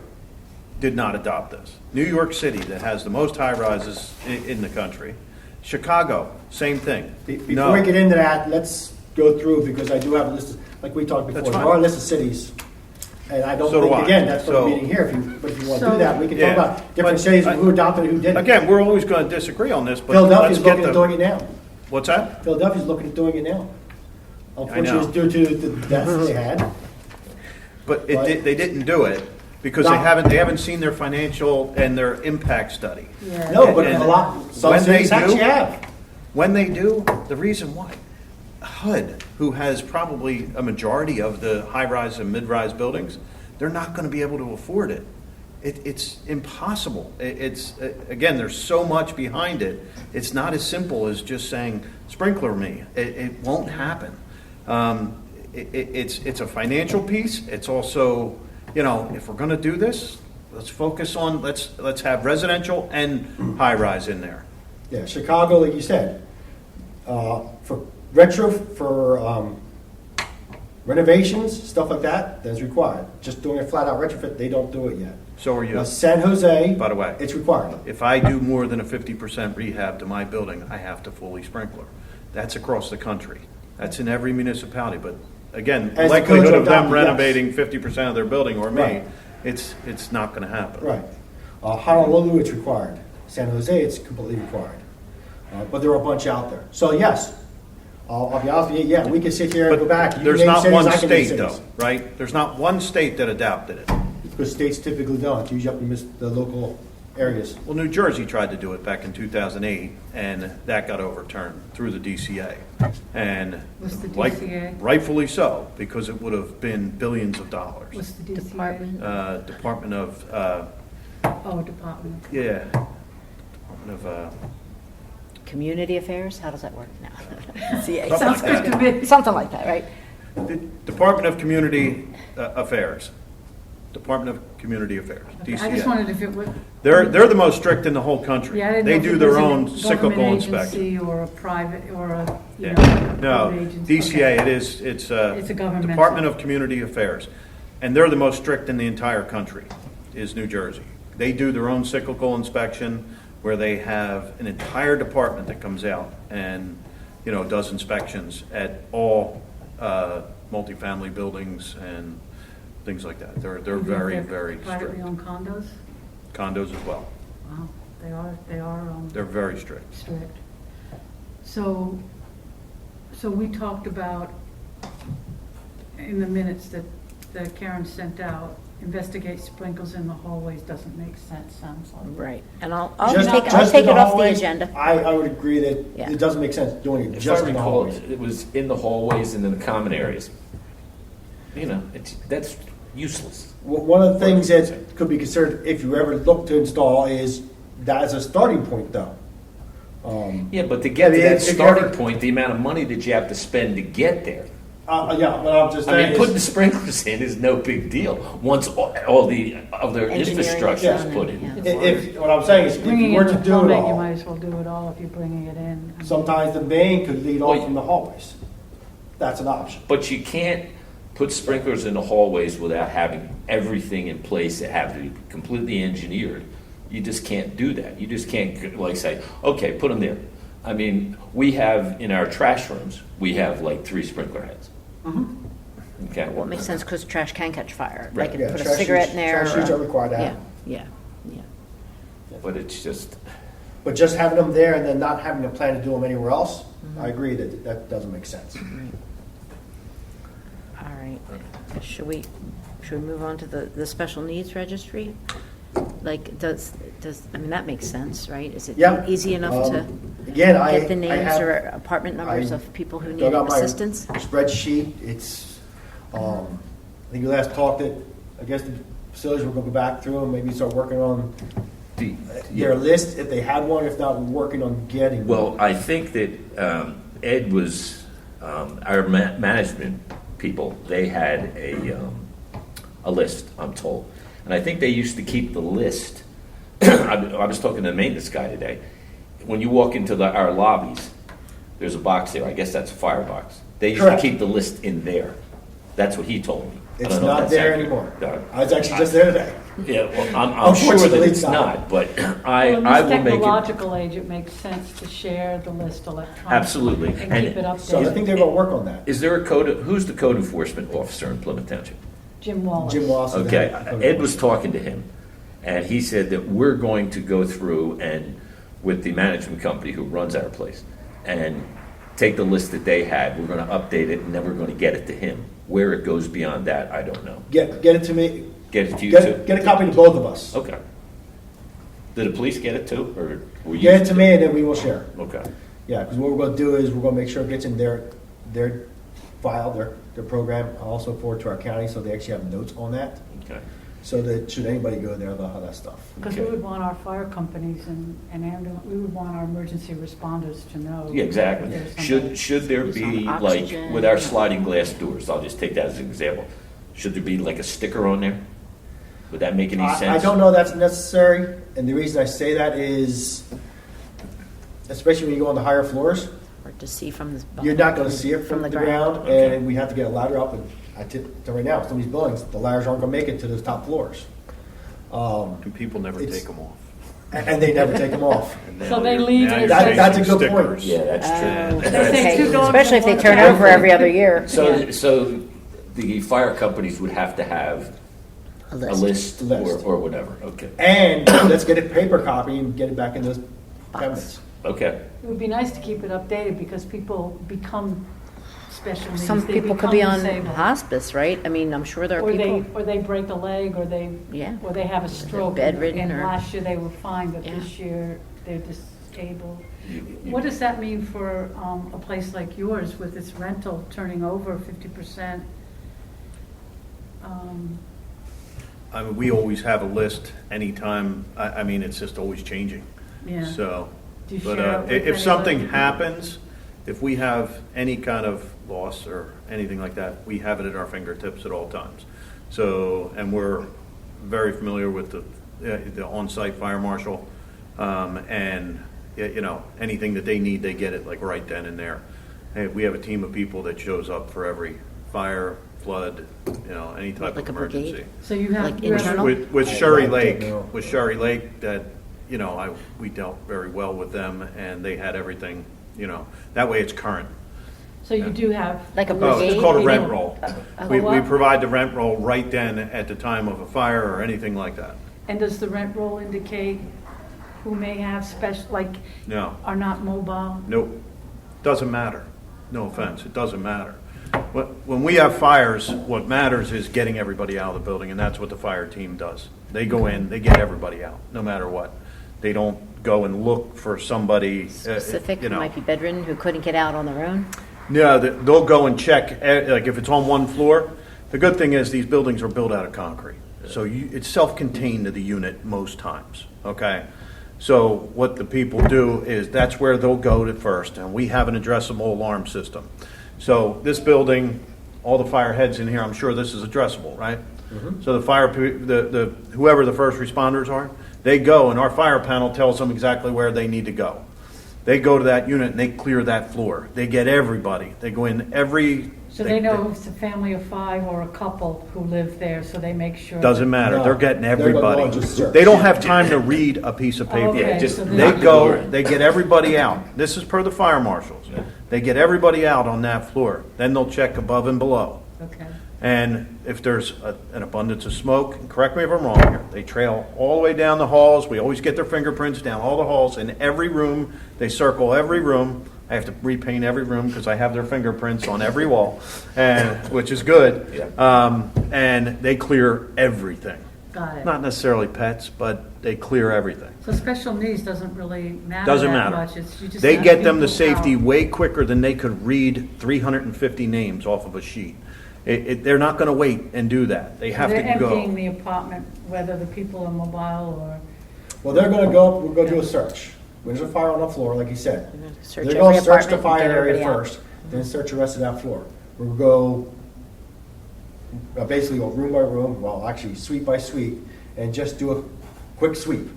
did not adopt this. New York City, that has the most high-rises in the country. Chicago, same thing. Before we get into that, let's go through, because I do have a list, like we talked before, That's there fine. are a list of cities. And I don't So do think, I. again, that's for the So- meeting here, but if you want to So- do that, we can Yeah. talk about different But cities and I- who adopted it, who didn't. Again, we're always going to disagree on this, but Philadelphia's let's get looking at doing the, it now. what's that? Philadelphia's looking at doing it now. Unfortunately, it's due to the deaths they had. But Right. they didn't do it because No. they haven't seen their financial and their impact study. Yeah. No, but And a lot, some when they cities actually do- have. When they do, the reason why, HUD, who has probably a majority of the high-rise and mid-rise buildings, they're not going to be able to afford it. It's impossible. Again, there's so much behind it. It's not as simple as just saying, sprinkler me. It won't happen. It's a financial piece. It's also, if we're going to do this, let's focus on, let's have residential and high-rise in there. Yeah, Chicago, like you said, for renovations, stuff like that, that's required. Just doing a flat-out retrofit, they don't do it yet. So are you. Now, San Jose, By the way. it's required. If I do more than a 50% rehab to my building, I have to fully sprinkler. That's across the country. That's in every municipality, but again, As the likelihood codes are of them adopted, yes. renovating 50% of their building or me, Right. it's not gonna happen. Right. Honolulu, it's required. San Jose, it's completely required. But there are a bunch out there. So yes, I'll be honest with you, yeah, we can sit here and go But back. You there's name not cities, one I can name state cities. though, right? There's not one state that adopted it. Because states typically don't. It's usually up in the local areas. Well, New Jersey tried to do it back in 2008, and that got overturned through the DCA. And Was the like- DCA? rightfully so, because it would have been billions of dollars. What's the DCA? Department. Department of, Oh, department. yeah, Department of, Community affairs, how does that work now? CA. Something Sounds like good that. to me. Something like that, right? The Department of Community Affairs. Department of Community Affairs, Okay, I just DCA. wondered if it would. They're the most strict in the whole country. Yeah, I didn't know They if do it their was own a cyclical government inspection. agency or a private, or a, you Yeah. know. No, private agency. DCA, Okay. it's It's a governmental. Department of Community Affairs. And they're the most strict in the entire country, is New Jersey. They do their own cyclical inspection where they have an entire department that comes out and, does inspections at all multifamily buildings and things like that. They're very, They're very Privately strict. owned condos? Condos as well. Wow, they are, They're very strict. strict. So we talked about, in the minutes that Karen sent out, investigate sprinkles in the hallways doesn't make sense, sounds like. Right, and I'll Just- take just in it off the hallways, agenda. I would agree that Yeah. it doesn't make sense doing it If just I in the recall, hallways. it was in the hallways and in the common areas. You know, that's useless. One of the things that could be considered if you ever look to install is that as a starting point though. Yeah, but to get I to mean, that if you starting ever- point, the amount of money that you have to spend to get there. Yeah, but I'm just I saying mean, putting the is, sprinklers in is no big deal, once all the other Engineering infrastructure is is done, put yeah. in. if, what I'm saying is, if Bringing you were in to the do it plumbing, you all, might as well do it all if you're bringing it in. sometimes the main could lead Well, off from the hallways. That's an option. But you can't put sprinklers in the hallways without having everything in place that have to be completely engineered. You just can't do that. You just can't like say, okay, put them there. I mean, we have in our trash rooms, we have like 3 sprinkler heads. Okay. Well, it makes sense because trash can catch fire. They Right. can Yeah, put a trash cigarette chutes- in there. trash chutes or- are required to have. Yeah, yeah. But it's just, But just having them there and then not having a plan to do them anywhere else, I agree that that doesn't make sense. All right. Should we move on to the special needs registry? Like, I mean, that makes sense, right? Is it Yeah. easy enough to Again, get the I names have- or apartment numbers I of people who need dug out my assistance? Spreadsheet, it's, I think we last talked that, I guess the facilities were gonna go back through and maybe start working on their list, if they had one, if not, we're working on getting. one. well, I think that Ed was, our management people, they had a list, I'm told. And I think they used to keep the list. I was talking to the maintenance guy today. When you walk into our lobbies, there's a box there. I guess that's a fire box. They used Correct. to keep the list in there. That's what he told me. I It's don't know if not that's there accurate. anymore. No. I was actually just there today. Yeah, well, I'm sure that Unfortunately, it's it's not. not, but Well, I in will this make it. technological age, it makes sense to share the list electronically. Absolutely. And And keep it updated. So I think they're gonna work on that. Is there a who's the code enforcement officer in Plymouth Township? Jim Wallace. Jim Wallace. is the Okay, head. Ed was talking to him, and he said that we're going to go through and, with the management company who runs our place, and take the list that they had, we're gonna update it, and then we're gonna get it to him. Where it goes beyond that, I don't know. Get it to me, Get it to you too? get a copy to both of us. Okay. Did the police get it too, or were you? Get it to me and then we will share. Okay, Yeah, because what we're gonna do is we're gonna make sure it gets in their file, their program, also forward to our county, so they actually have notes on that. okay. So that should anybody go there, they'll have that stuff. Because we Okay. would want our fire companies and we would want our emergency responders to know. Yeah, exactly. that there's somebody- Should there Who's be, on like, oxygen. with our sliding glass doors, I'll just take that as an example. Should there be like a sticker on there? Would that make any sense? I don't know that's necessary, and the reason I say that is, especially when you go on the higher floors, Or to see from the. you're not gonna see it from the ground, Okay. and we have to get a ladder up, and so right now, some of these buildings, the ladders aren't gonna make it to those top floors. And people never It's- take them off. And they never take them off. And So now they you're- leave now it- you're That's a changing good point. stickers. Yeah, that's true. They say Okay, two dogs especially if and they one turn cat. over every other year. So the fire companies would have to have A a list. list or whatever, okay. And let's get a paper copy and get it back in those cabinets. Okay, It would be nice to keep it updated because people become special needs. Some They people could become be on disabled. hospice, right? I mean, I'm sure there are Or people. they break a leg, or they Yeah. have a stroke. bedridden And or- last year they were fine, but Yeah. this year they're disabled. You- What does that mean for a place like yours with its rental turning over 50%? I mean, we always have a list anytime, I mean, it's just always changing. Yeah. So, Do you but share it with if something anybody? happens, if we have any kind of loss or anything like that, we have it at our fingertips at all times. So, and we're very familiar with the on-site fire marshal, and, you know, anything that they need, they get it like right then and there. Hey, we have a team of people that shows up for every fire, flood, you know, any type Like of a brigade? emergency. So you have. Like you have- internal? With I Sherry don't Lake, know. with Sherry Lake, that, you know, we dealt very well with them, and they had everything, you know, that way it's current. So you do have. Like a Oh, brigade? it's called a You rent don't- roll. a We what? provide the rent roll right then at the time of a fire or anything like that. And does the rent roll indicate who may have special, like, No, are not mobile? nope, doesn't matter. No offense, it doesn't matter. When we have fires, what matters is getting everybody out of the building, and that's what the fire team does. They go in, they get everybody out, no matter what. They don't go and look for somebody, Specific, you who know. might be bedridden, who couldn't get out on their own? Yeah, they'll go and check, like if it's on one floor. The good thing is these buildings are built out of concrete. So it's self-contained to the unit most times, okay? So what the people do is that's where they'll go to first, and we have an addressable alarm system. So this building, all the fire heads in here, I'm sure this is addressable, right? So the whoever the first responders are, they go and our fire panel tells them exactly where they need to go. They go to that unit and they clear that floor. They get everybody. They go in every. So they know if it's a family of 5 or a couple who live there, so they make sure. Doesn't matter. No, They're getting they're gonna go everybody. and just search. They don't have time to read a piece of paper. Okay, Yeah, just so They then- knock the door go, in. they get everybody out. This is per the fire marshals. They get everybody out on that floor. Then they'll check above and below. Okay. And if there's an abundance of smoke, and correct me if I'm wrong here, they trail all the way down the halls. We always get their fingerprints down all the halls. In every room, they circle every room. I have to repaint every room because I have their fingerprints on every wall, and which is good. And they clear everything. Got it. Not necessarily pets, but they clear everything. So special needs doesn't really matter Doesn't that matter. much. It's you just They have get them to people safety out. way quicker than they could read 350 names off of a sheet. They're not going to wait and do that. They have to They're emptying go. the apartment, whether the people are mobile or. Well, they're gonna go, we're gonna do a search. When there's a fire on the floor, like you said, Search they're every gonna search the apartment and fire get area everybody out. first, then search the rest of that floor. We'll go, basically go room by room, well, actually suite by suite, and just do a quick sweep.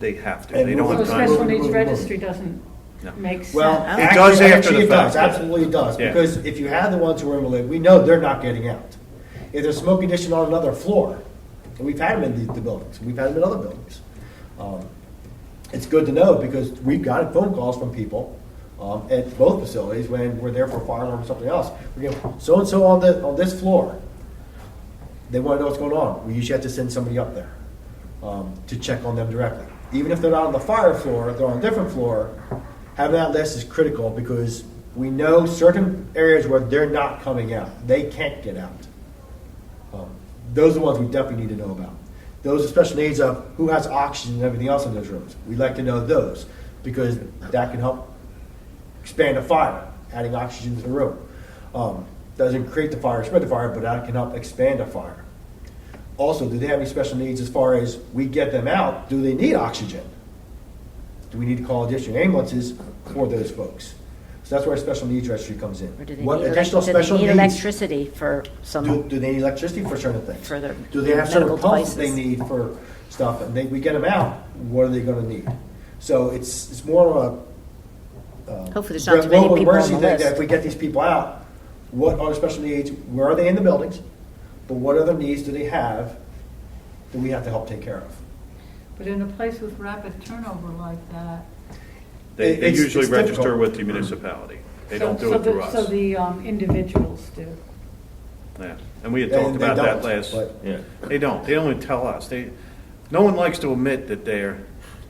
They have to. And They don't move So have it- time. special move it, needs move it. registry doesn't No. make sense. Well, It does after actually the it does, fact. absolutely it does, Yeah. because if you have the ones who are invalid, we know they're not getting out. If there's smoke addition on another floor, and we've had them in the buildings, we've had them in other buildings. It's good to know, because we've gotten phone calls from people at both facilities when we're there for a fire alarm or something else. We go, so-and-so on this floor, they want to know what's going on. We usually have to send somebody up there to check on them directly. Even if they're not on the fire floor, they're on a different floor, having that list is critical because we know certain areas where they're not coming out. They can't get out. Those are the ones we definitely need to know about. Those are special needs of who has oxygen and everything else in those rooms. We'd like to know those because that can help expand a fire, adding oxygen to the room. Doesn't create the fire, spread the fire, but that can help expand a fire. Also, do they have any special needs as far as we get them out? Do they need oxygen? Do we need to call additional ambulances for those folks? So that's where a special needs registry comes in. Or do they What need, additional do they special need needs electricity for some? do they need electricity for certain things? For their Do they have certain medical pumps that they devices. need for stuff? And we get them out, what are they gonna need? So it's more of a. Hopefully there's not too many global people on emergency the thing that list. If we get these people out, what are the special needs? Where are they in the buildings? But what other needs do they have that we have to help take care of? But in a place with rapid turnover like that. They It's usually difficult. register with the municipality. They don't do it through us. So the individuals do. Yeah. And we had They- talked they about that don't, last. but- Yeah. They don't. They don't even tell us. No one likes to admit that they're,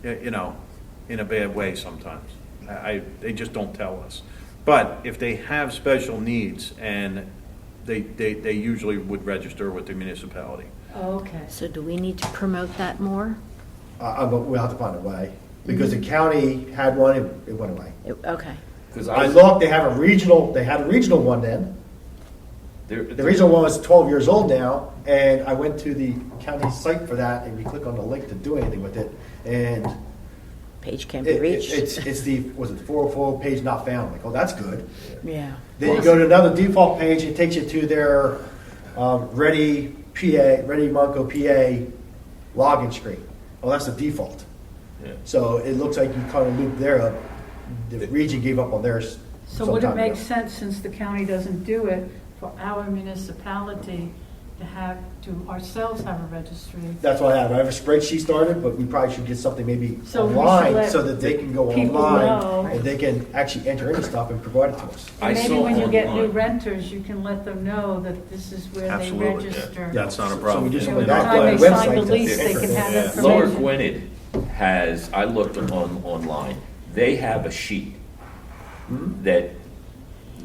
in a bad way sometimes. They just don't tell us. But if they have special needs, and they usually would register with the municipality. Oh, okay. So do we need to promote that more? But we'll have to find a way, because the county had one, it went away. Okay. Because I looked, they had a regional one then. The regional one was 12 years old now, and I went to the county site for that, and we click on the link to do anything with it, and Page can't be reached. it's the, was it 404 page not found? Like, oh, that's good. Yeah. Then you go to another default page, it takes you to their Ready Monco PA login screen. Oh, that's the default. Yeah. So it looks like you kind of looped there up. The region gave up on theirs. So some would it time make ago. sense, since the county doesn't do it, for our municipality to ourselves have a registry? That's what I have. I have a spreadsheet started, but we probably should get something maybe So we should online let so that they can go people online know. and they can actually enter into stuff and provide it to us. I Maybe saw when you get new online- renters, you can let them know that this is where they Absolutely, yeah. register. That's not a So problem. we just You know, went the back time to they the sign website. the to lease, they enter can it. have Yeah. Lower information. Gwinnett has, I looked online, they have a sheet that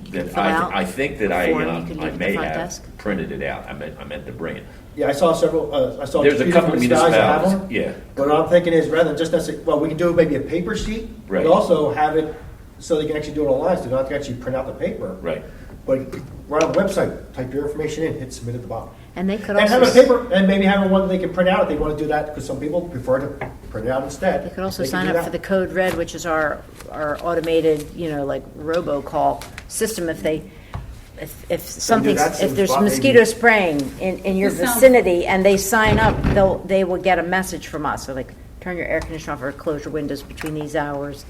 you can That fill out. I think that a form you can I leave at may the front have desk. printed it out. I meant to bring it. Yeah, I saw several, I saw There's a two couple different styles that have municipalities, them. yeah. But what I'm thinking is, rather than just necessarily, well, we can do maybe a paper sheet, Right. but also have it so they can actually do it online, so they don't have to actually print out the paper. Right. But right on the website, type your information in, hit submit at the bottom. And they could And have a also, paper, and maybe have one that they can print out if they want to do that, because some people prefer to print it out instead. they could also They can sign do up that. for the Code Red, which is our automated, like robocall system if something's, that if there's spot, maybe. mosquito spraying in your This sounds- vicinity and they sign up, they will get a message from us, so like, turn your air conditioner off or close your windows between these hours,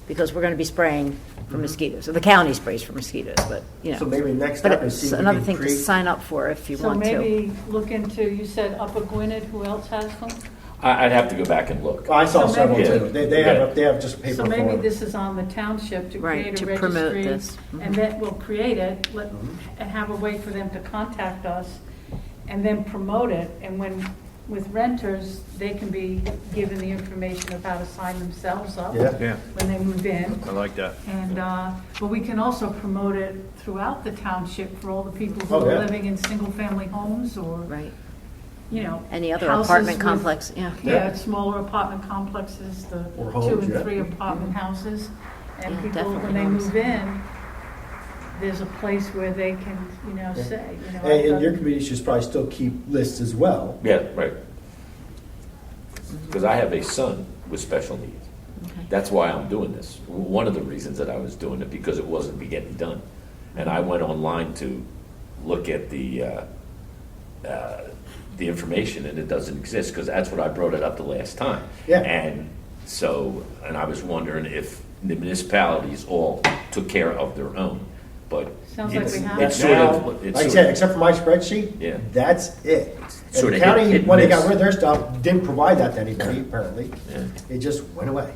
because we're gonna be spraying for mosquitoes. So the county sprays for mosquitoes, but, So maybe next But step is see it's if we another can thing to create. sign up for if you So want to. maybe look into, you said Upper Gwinnett, who else has them? I'd have to go back and look. I saw So several maybe- too. They Yeah. have just paper So form. maybe this is on the township to Right, create a to registry. promote this. And then we'll create it, and have a way for them to contact us, and then promote it. And with renters, they can be given the information of how to sign themselves up Yeah. Yeah, when they move in. I like that. And, but we can also promote it throughout the township for all the people who Oh, yeah. are living in single-family homes or, Right, any other houses apartment with- complex, yeah. Yeah, smaller apartment complexes, the Or 2 homes, and yeah. 3 apartment houses. And Yeah, people, definitely when they homes. move in, there's a place where they can, say, And your committee should probably still keep lists as well. Yeah, right. Because I have a son with special needs. Okay. That's why I'm doing this. One of the reasons that I was doing it, because it wasn't getting done. And I went online to look at the information, and it doesn't exist, because that's what I brought it up the last time. Yeah. And so, and I was wondering if the municipalities all took care of their own, but Sounds like it's, we have. it's Now, sort of, it's like I sort said, of, except for my spreadsheet, Yeah. that's it. And sort the of county, hit and when they got miss. rid of their stuff, didn't provide that to anybody, apparently. Yeah. It just went away.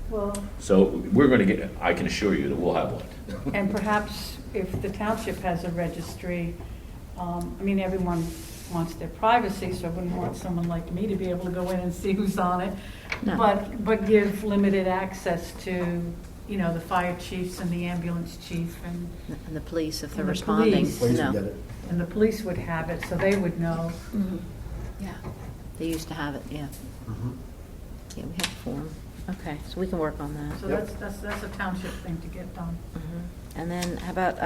Well, So we're going to get, I can assure you that we'll have one. and perhaps if the township has a registry, everyone wants their privacy, so I wouldn't want someone like me to be able to go in and see who's on it. No. But give limited access to, the fire chiefs and the ambulance chief and And the police, if they're And the responding, police. Please no. get it. the police would have it, so they would know. Yeah, they used to have it, yeah. Mhm. Yeah, we have a form. Okay, so we can work on that. So Yep. that's a township thing to get done. And then how about,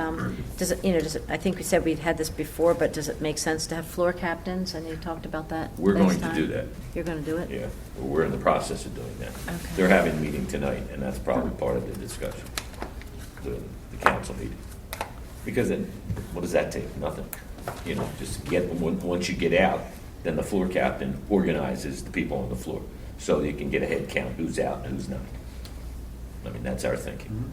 does it, I think we said we'd had this before, but does it make sense to have floor captains? I know you talked about that We're last going to time. do that. You're going to do it? Yeah, we're in the process of doing that. Okay. They're having a meeting tonight, and that's probably part of the discussion, the council meeting. Because then, what does that take? Nothing. Just once you get out, then the floor captain organizes the people on the floor, so you can get a head count, who's out and who's not. That's our thinking.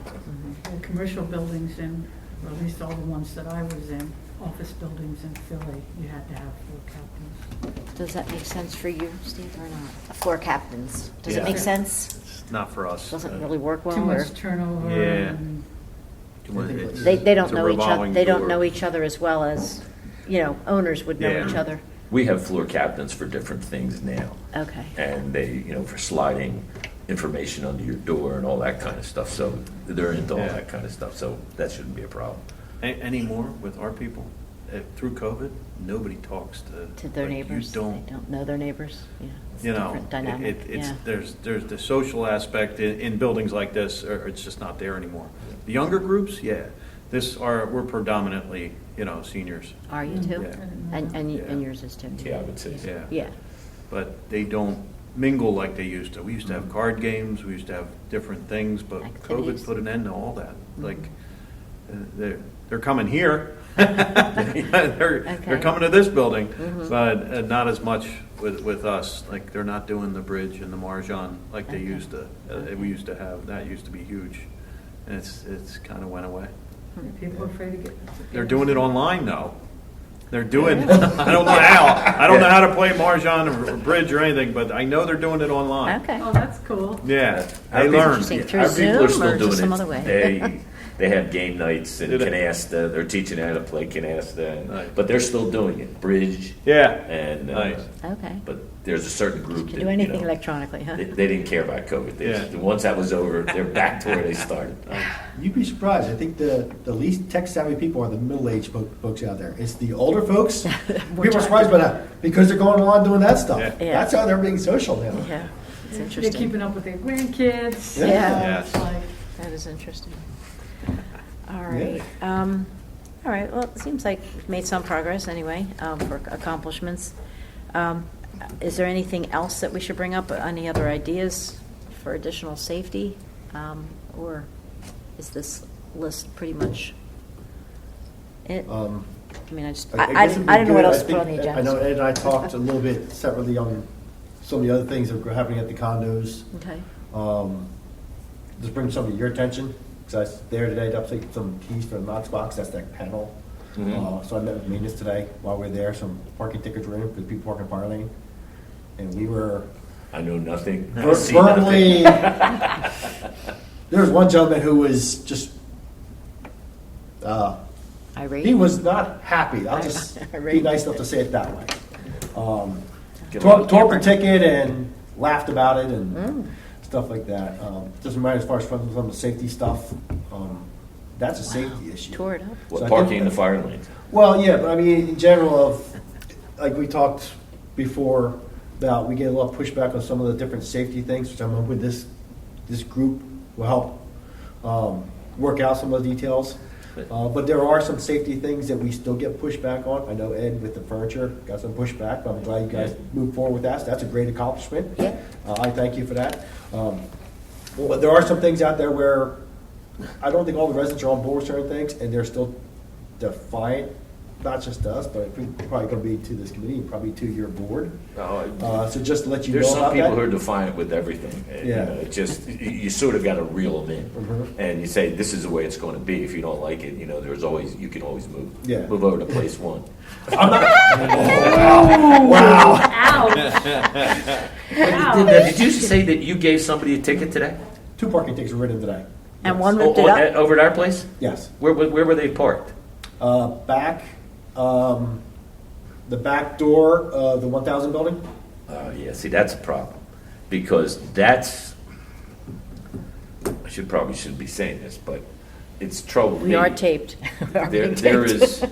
The commercial buildings in, or at least all the ones that I was in, office buildings in Philly, you had to have floor captains. Does that make sense for you, Steve, or not? Floor captains, does it Yeah. make sense? It's not for us. Doesn't really work well, Too or? much turnover. Yeah. and- They don't It's a know each other, revolving they don't door. know each other as well as, owners would know Yeah. each other. We have floor captains for different things now. Okay. And they, for sliding information under your door and all that kind of stuff, so they're into all Yeah. that kind of stuff, so that shouldn't be a problem. Anymore with our people, through COVID, nobody talks To their like, neighbors, You they don't, don't know their neighbors, yeah. It's a you know, different dynamic, it's, yeah. there's the social aspect in buildings like this, or it's just not there anymore. The younger groups, yeah, we're predominantly, seniors, Are you too? Yeah. And Yeah. yours is too? Yeah, I would say so. yeah. Yeah, But they don't mingle like they used to. We used to have card games, we used to have different things, but Activities. COVID put an end to all that. Mm-hmm. Like, they're coming here. They're Okay. coming to this building, Mhm. but not as much with us. Like, they're not doing the bridge and the Marjan like they Okay. used to. We used to have, that used to be huge. And it's kind of went away. People are afraid to get. They're doing it online now. They're doing, I don't know how. I don't know how to play Mahjong or bridge or anything, but I know they're doing it online. okay. Oh, that's cool. Yeah, Our they people- learned. Interesting. Through Our people are Zoom, still or is it doing some it. other way? They have game nights and Do they? canasta, they're teaching how to play canasta, Nice. but they're still doing it, bridge. Yeah. And, Nice. Okay. but there's a certain You group can that, do anything electronically, huh? they didn't care about COVID. Yeah. Once that was over, they're back to where they started. You'd be surprised. I think the least tech savvy people are the middle-aged folks out there. It's the older folks. People are surprised by that because they're going on doing that stuff. Yeah. Yeah. That's how they're being social now. Yeah, it's They're interesting. keeping up with their grandkids. Yeah. Yeah. It's like, That is interesting. All right. All right, well, it seems like we've made some progress anyway, for accomplishments. Is there anything else that we should bring up? Any other ideas for additional safety? Or is this list pretty much it? I mean, I just, I guess it'd be I don't know what good. else I to put on the think- agenda. I know Ed and I talked a little bit separately on some of the other things that were happening at the condos. Okay, Just bring some to your attention, because I was there today to update some keys for the Knox box, that's that panel. So I met with maintenance today while we were there, some parking tickets were in for the people parking fire lane. And we were I know nothing. I see nothing. firmly, there was one gentleman who was just, irate? he was not happy, I'll just be Irate. nice enough to say it that way. Get Tore up a ticket and laughed about it and stuff like that. Just remind as far as from some of the safety stuff, that's a safety issue. Tore it up? What, So I parking think- in the fire lanes? Well, yeah, but I mean, in general of, like we talked before about, we get a lot of pushback on some of the different safety things, which I'm hoping this group will help work out some of the details. But there are some safety things that we still get pushback on. I know Ed with the furniture got some pushback, but I'm glad you guys moved forward with that. So that's a great accomplishment. Yeah. I thank you for that. But there are some things out there where I don't think all the residents are on board with certain things, and they're still defiant, not just to us, but I think probably going to be to this committee and probably to your board. So just to let you know There's some about people that. who are defiant with everything. You Yeah. know, it just, you sort of got to reel them in. And you say, this is the way it's going to be. If you don't like it, you know, you can always move. Yeah. Move over to place one. I'm not. ouch. Ouch. Did you say that you gave somebody a ticket today? 2 parking tickets were written today. And Yes. one ripped it up? Over at our place? Yes. Where were they parked? Back, the back door of the 1000 building. Oh, yeah, see, that's a problem, because that's, I shouldn't be saying this, but it's trouble. We are taped. We are being There taped. is,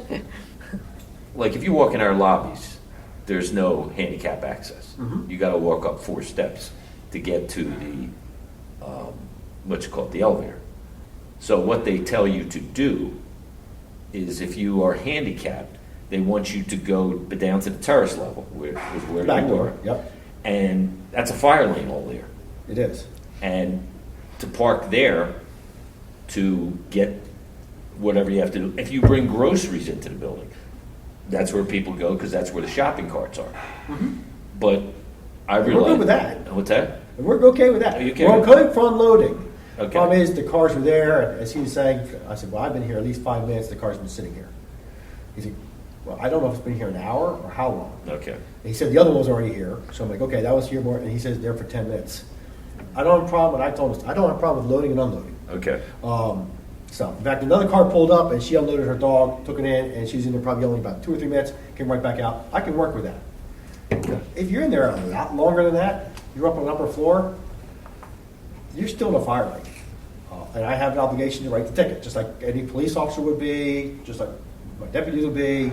like, if you walk in our lobbies, there's no handicap access. You gotta walk up 4 steps to get to the, the elevator. So what they tell you to do is, if you are handicapped, they want you to go down to the terrace level, where Back you door, are. yep, And that's a fire lane all there. it is. And to park there to get whatever you have to do. If you bring groceries into the building, that's where people go, because that's where the shopping carts are. But I And we're realize. good with that. What's that? And we're okay with that. Are you okay We're with okay for unloading. Okay. Problem is, the cars were there, and as he was saying, I said, well, I've been here at least 5 minutes, the car's been sitting here. He said, well, I don't know if it's been here an hour or how long. Okay. And he said the other one was already here, so I'm like, okay, that was here more, and he says there for 10 minutes. I don't have a problem, and I told him, I don't have a problem with loading and unloading. Okay. So, in fact, another car pulled up, and she unloaded her dog, took it in, and she was in there probably only about 2 or 3 minutes, came right back out. I can work with that. If you're in there a lot longer than that, you're up on the upper floor, you're still in a fire lane. And I have an obligation to write the ticket, just like any police officer would be, just like my deputies would be.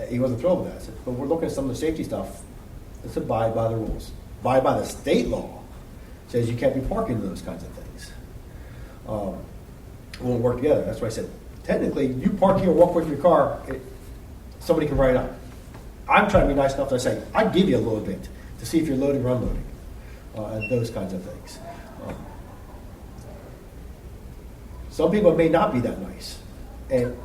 He wasn't thrilled with that. I said, but we're looking at some of the safety stuff. Let's abide by the rules. Abide by the state law. Says you can't be parking those kinds of things. It won't work together. That's why I said, technically, you park here, walk away from your car, somebody can write up. I'm trying to be nice enough to say, I'd give you a little bit to see if you're loading or unloading, and those kinds of things. Some people may not be that nice, and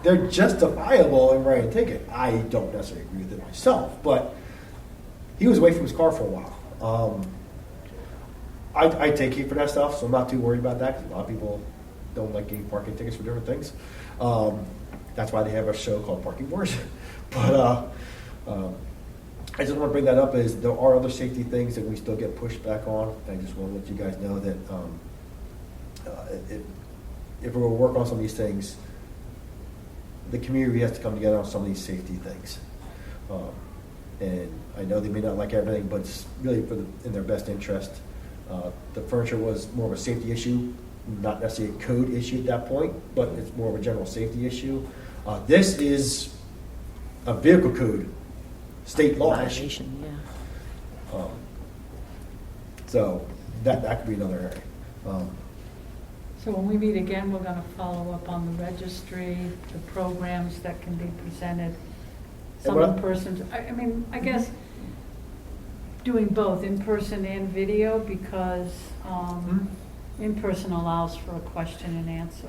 they're justifiable in writing a ticket. I don't necessarily agree with it myself, but he was away from his car for a while. I take heat for that stuff, so I'm not too worried about that, because a lot of people don't like getting parking tickets for different things. That's why they have a show called Parking Wars. But I just want to bring that up, as there are other safety things that we still get pushed back on. I just want to let you guys know that if we're going to work on some of these things, the community has to come together on some of these safety things. And I know they may not like everything, but it's really in their best interest. The furniture was more of a safety issue not necessarily a code issue at that point, but it's more of a general safety issue. This is a vehicle code, state law issue. Violation, yeah. So that could be another area. So when we meet again, we're gonna follow up on the registry, the programs that can be presented, some what- in person. I mean, I guess doing both, in person and video, because in person allows for a question and answer.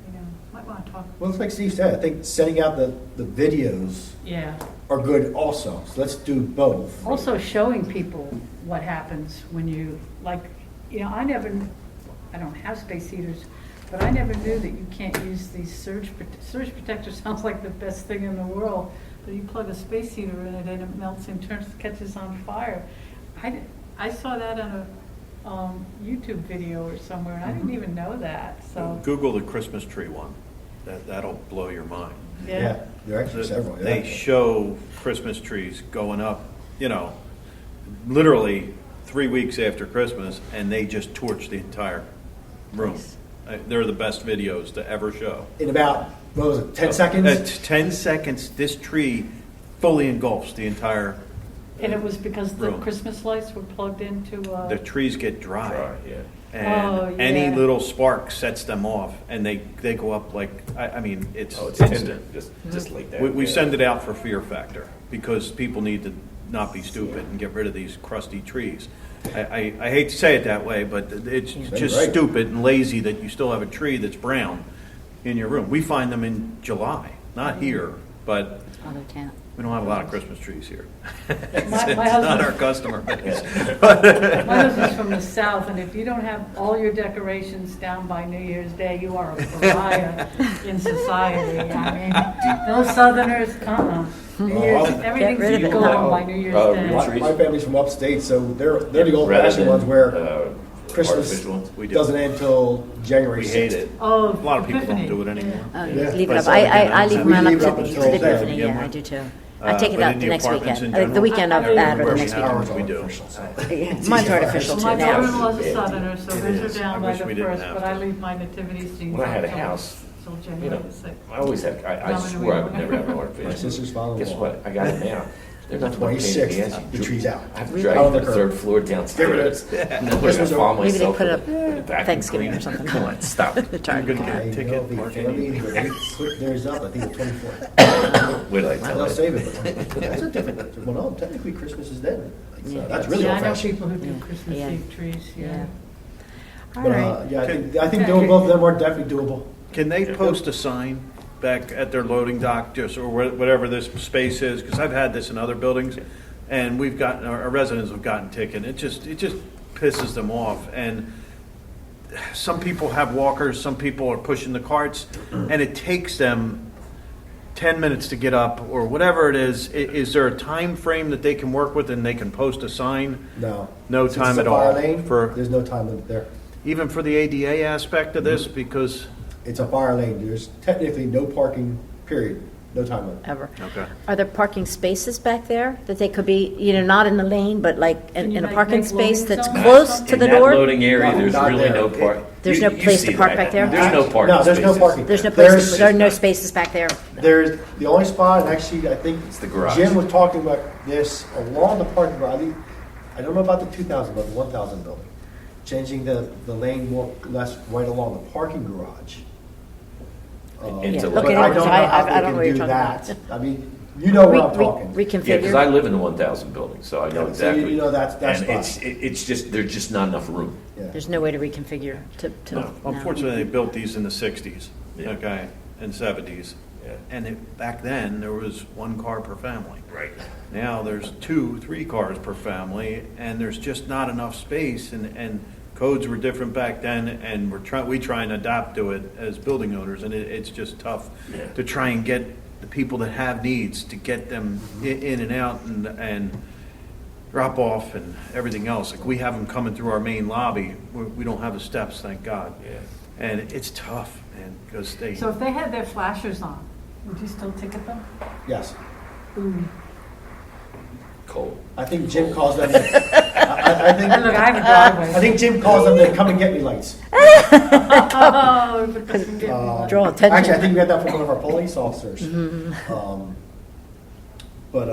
You know, might wanna talk, Well, it's like Steve said, I think sending out the videos yeah. are good also. So let's do both. Also showing people what happens when you, like, you know, I don't have space heaters, but I never knew that you can't use these surge protector sounds like the best thing in the world, but you plug a space heater in it and it melts and catches on fire. I saw that on a YouTube video or somewhere, and I didn't even know that, so, Google the Christmas tree one. That'll blow your mind. yeah. There are actually several. Yeah. They show Christmas trees going up, you know, literally 3 weeks after Christmas, and they just torch the entire room. Nice. They're the best videos to ever show. In about, what was it, 10 seconds? At 10 seconds, this tree fully engulfs the entire, And it was because the Room. Christmas lights were plugged into, the trees get Dry, dry. yeah. Oh, And any yeah. little spark sets them off, and they go up like, I mean, it's Oh, it's instant. instant, just like that. We yeah. send it out for fear factor, because people need to not be stupid and get rid of these crusty trees. I hate to say it that way, but it's just right. stupid and lazy that you still have a tree that's brown in your room. We find them in July, not here, but Other town. we don't have a lot of Christmas trees here. It's My not husband- our customer base. My husband's from the South, and if you don't have all your decorations down by New Year's Day, you are a pariah in society. I mean, those Southerners, New Year's, Get everything's rid of it. gone by New Year's Oh, Day. retreat. My family's from upstate, so they're the old Rather fashioned than, ones where Christmas artificial ones. We do. doesn't end until January We 6th. hate it. Oh, A lot of people don't Epiphany, do it anymore. Oh, Yeah. leave But it up. it's all I good. leave We mine leave it up up to the until then. Epiphany, Yeah. yeah, I do too. I take it But out in the the next apartments weekend, in the weekend of general, that or the where next we weekend. have them, we do. Mine's artificial too My now. daughter-in-law's a Southerner, so It hers is. are I down by wish the we didn't first, have but to. I leave my nativity scenes. When I had a till- house, Till you January know, the 6th. I always had, I swore I would never have an artificial. My sister's father-in-law. Guess what? I got it now. They're not the 26th, the tree's out. I have to Really? drag Out it on to the the curb. third floor downstairs. Nowhere to follow Maybe they myself. put it with a up vacuum Thanksgiving cleaner. or something. Come on, stop it. You're gonna get I a ticket, know the Mark. family, they put theirs up, I think the 24th. Wait till I They'll tell you. save it, but that's a different, well, no, technically Christmas is then. So Yeah. that's really Yeah, old I know fashioned. people who do Yeah. Christmas Yeah. Eve trees, yeah. Yeah. All But, right. yeah, I think doing both of them are definitely doable. Can they post a sign back at their loading dock, just, or whatever this space is? Because I've had this in other buildings, and we've gotten, our residents have gotten ticketed. It just pisses them off. And some people have walkers, some people are pushing the carts, and it takes them 10 minutes to get up, or whatever it is. Is there a time frame that they can work with, and they can post a sign? No. No Since time it's a at all fire lane, for- there's no time limit there. Even for the ADA aspect of this, because, It's a fire lane, there's technically no parking, period, no time limit. Ever. okay. Are there parking spaces back there that they could be, not in the lane, but like Can you in a make parking space loading that's zones? close to In the that door? loading area, No, there's not really there. no park. There's You- no you place to see park that. back there? There's no parking No, there's no spaces. parking. There's no There's- there are no spaces back there? There's, the only spot, and actually, I think It's the garage. Jim was talking about this along the parking garage. I don't know about the 2,000, but the 1,000 building. Changing the lane more, less right along the parking garage. Into Yeah, like- look But at I it. don't know I how don't they know can what you're do talking that. about. I mean, you know where I'm talking. Yeah, because Reconfigure? I live in the 1,000 building, so I know Yeah, so exactly. you know that's And spot. it's just, there's just not enough room. Yeah. There's no way to reconfigure to, No. Unfortunately, they built these in the 60s, Yeah. okay, and 70s. Yeah. And back then, there was one car per family. Right. Now, there's 2, 3 cars per family, and there's just not enough space, and codes were different back then, and we try and adapt to it as building owners, and it's just tough Yeah. to try and get the people that have needs, to get them in and out and drop off and everything else. Like, we have them coming through our main lobby. We don't have the steps, thank God. Yeah. And it's tough, man, because they, So if they had their flashers on, would you still ticket them? Yes. Ooh. cold. I think Jim calls them, I think, And look, I have a driveway. I think Jim calls them the come and get me lights. Oh, if it doesn't get me like- Draw attention. Actually, I think we got that from one of our police officers. But,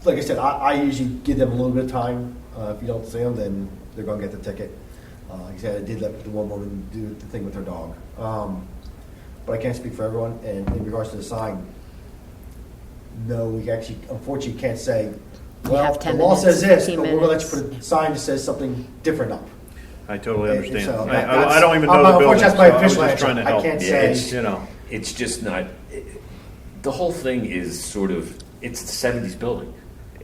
like I said, I usually give them a little bit of time. If you don't see them, then they're gonna get the ticket. Like I said, I did let the one woman do the thing with her dog. But I can't speak for everyone, and in regards to the sign, no, we actually, unfortunately, can't say, well, have the 10 law says minutes, this, 15 but we're gonna let you minutes. put a sign that says something different up. I totally understand. So I don't even know the unfortunately, building, that's so my I was official just answer. trying to I help. can't Yeah, say. it's- You know, It's just not, the whole thing is sort of, it's the 70s building.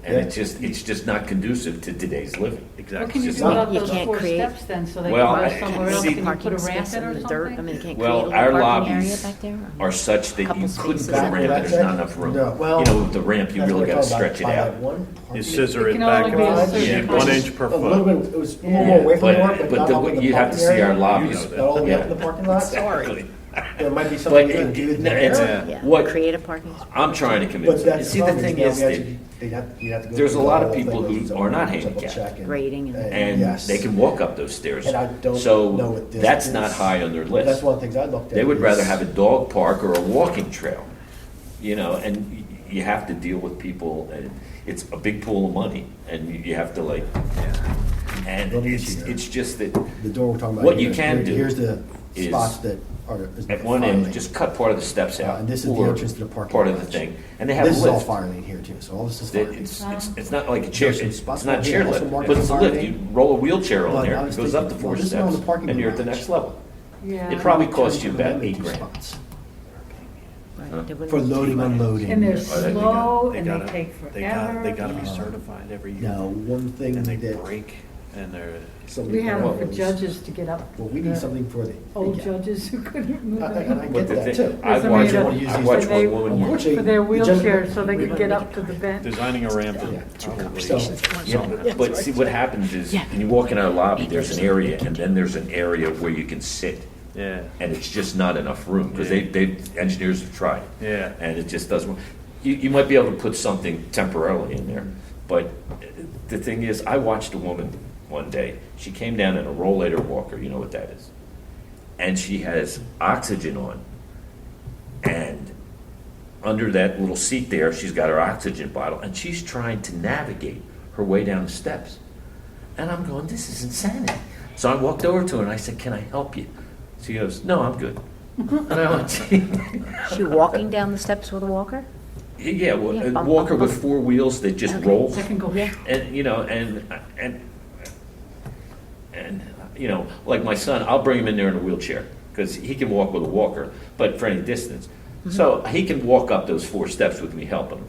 And Yeah. it's just not conducive to today's living. What exactly. can you It's do not- about You those can't 4 create- steps then, so they Well, can I- go somewhere else? see- Can you put Parking a ramp space in in or the dirt, I something? mean, can't create a Well, little our parking area lobbies back there? are such that Couple you couldn't spaces put a in ramp, there. and there's not enough room. No, well, You know, with the ramp, you That's really what gotta we're talking stretch it about, out. by one You parking scissor It it can back only be a and certain yeah, height. 1 inch per A little foot. bit, it was a little more away from the work, but not up in the you have to parking see area. our lobbies. You know that. Not all the way up in Yeah. the parking lot. Exactly. There might be something But you can do it- there. it's- Yeah, What- create a parking spot. I'm trying to But convince them. that's See, the thing is that you'd have to go there's through a the lot of whole people thing who with are not double handicapped. check and- Grading and- and yes. they can walk up those stairs. And I don't know So what this that's is. not high on their That's list. one of the things I looked at. They would is- rather have a dog park or a walking trail, you know, and you have to deal with people, and it's a big pool of money, and you have to like, and Let me it's, see here. it's just that The door we're talking about. What here. you can do Here's the is spots that are. is at one fire end, lane. just cut part of the steps out. And this is the or entrance to the parking part of the garage. thing, and they have This a is all lift. fire lane here too, so all this is That fire lane. It's not like a chair, There's some it's spots not a here, also chairlift, marked but it's a fire lift. lane. You roll a wheelchair on But there, I it was goes up to thinking, 4 well, this is on steps, the parking and you're at the garage. next level. Yeah. It probably costs you about Two 8 grand. spots. Right, they wouldn't For do loading, that. unloading. And they're Oh, they slow, They and they gotta- take they gotta- forever. They gotta be certified every year. Now, one thing And they that. break, and they're, somebody We have them for knows- judges to get up. Well, we need the something for the. Old yeah. judges who couldn't move I them. get But the that thing, too. I Because, I watched, mean, I watched they- one woman, Unfortunately, For their the gentleman- wheelchair, so they could get up to the bench. designing a ramp Yeah. is probably. So- yeah, but see, what happens is, when you walk in our lobby, there's an area, and then there's an area where you can sit. Yeah, And it's just not enough room, because Yeah. engineers have tried. yeah. And it just doesn't, you might be able to put something temporarily in there, but the thing is, I watched a woman one day, she came down in a rollator walker, you know what that is, and she has oxygen on, and under that little seat there, she's got her oxygen bottle, and she's trying to navigate her way down the steps. And I'm going, this is insanity. So I walked over to her and I said, can I help you? She goes, no, I'm good. And I went, gee. She walking down the steps with a walker? Yeah, well, Yeah, a bump, walker bump, with bump. 4 wheels that just Okay. roll. They can go. Yeah. And, you know, and, you know, like my son, I'll bring him in there in a wheelchair, because he can walk with a walker, but for any distance. So he can walk up those 4 steps with me helping him.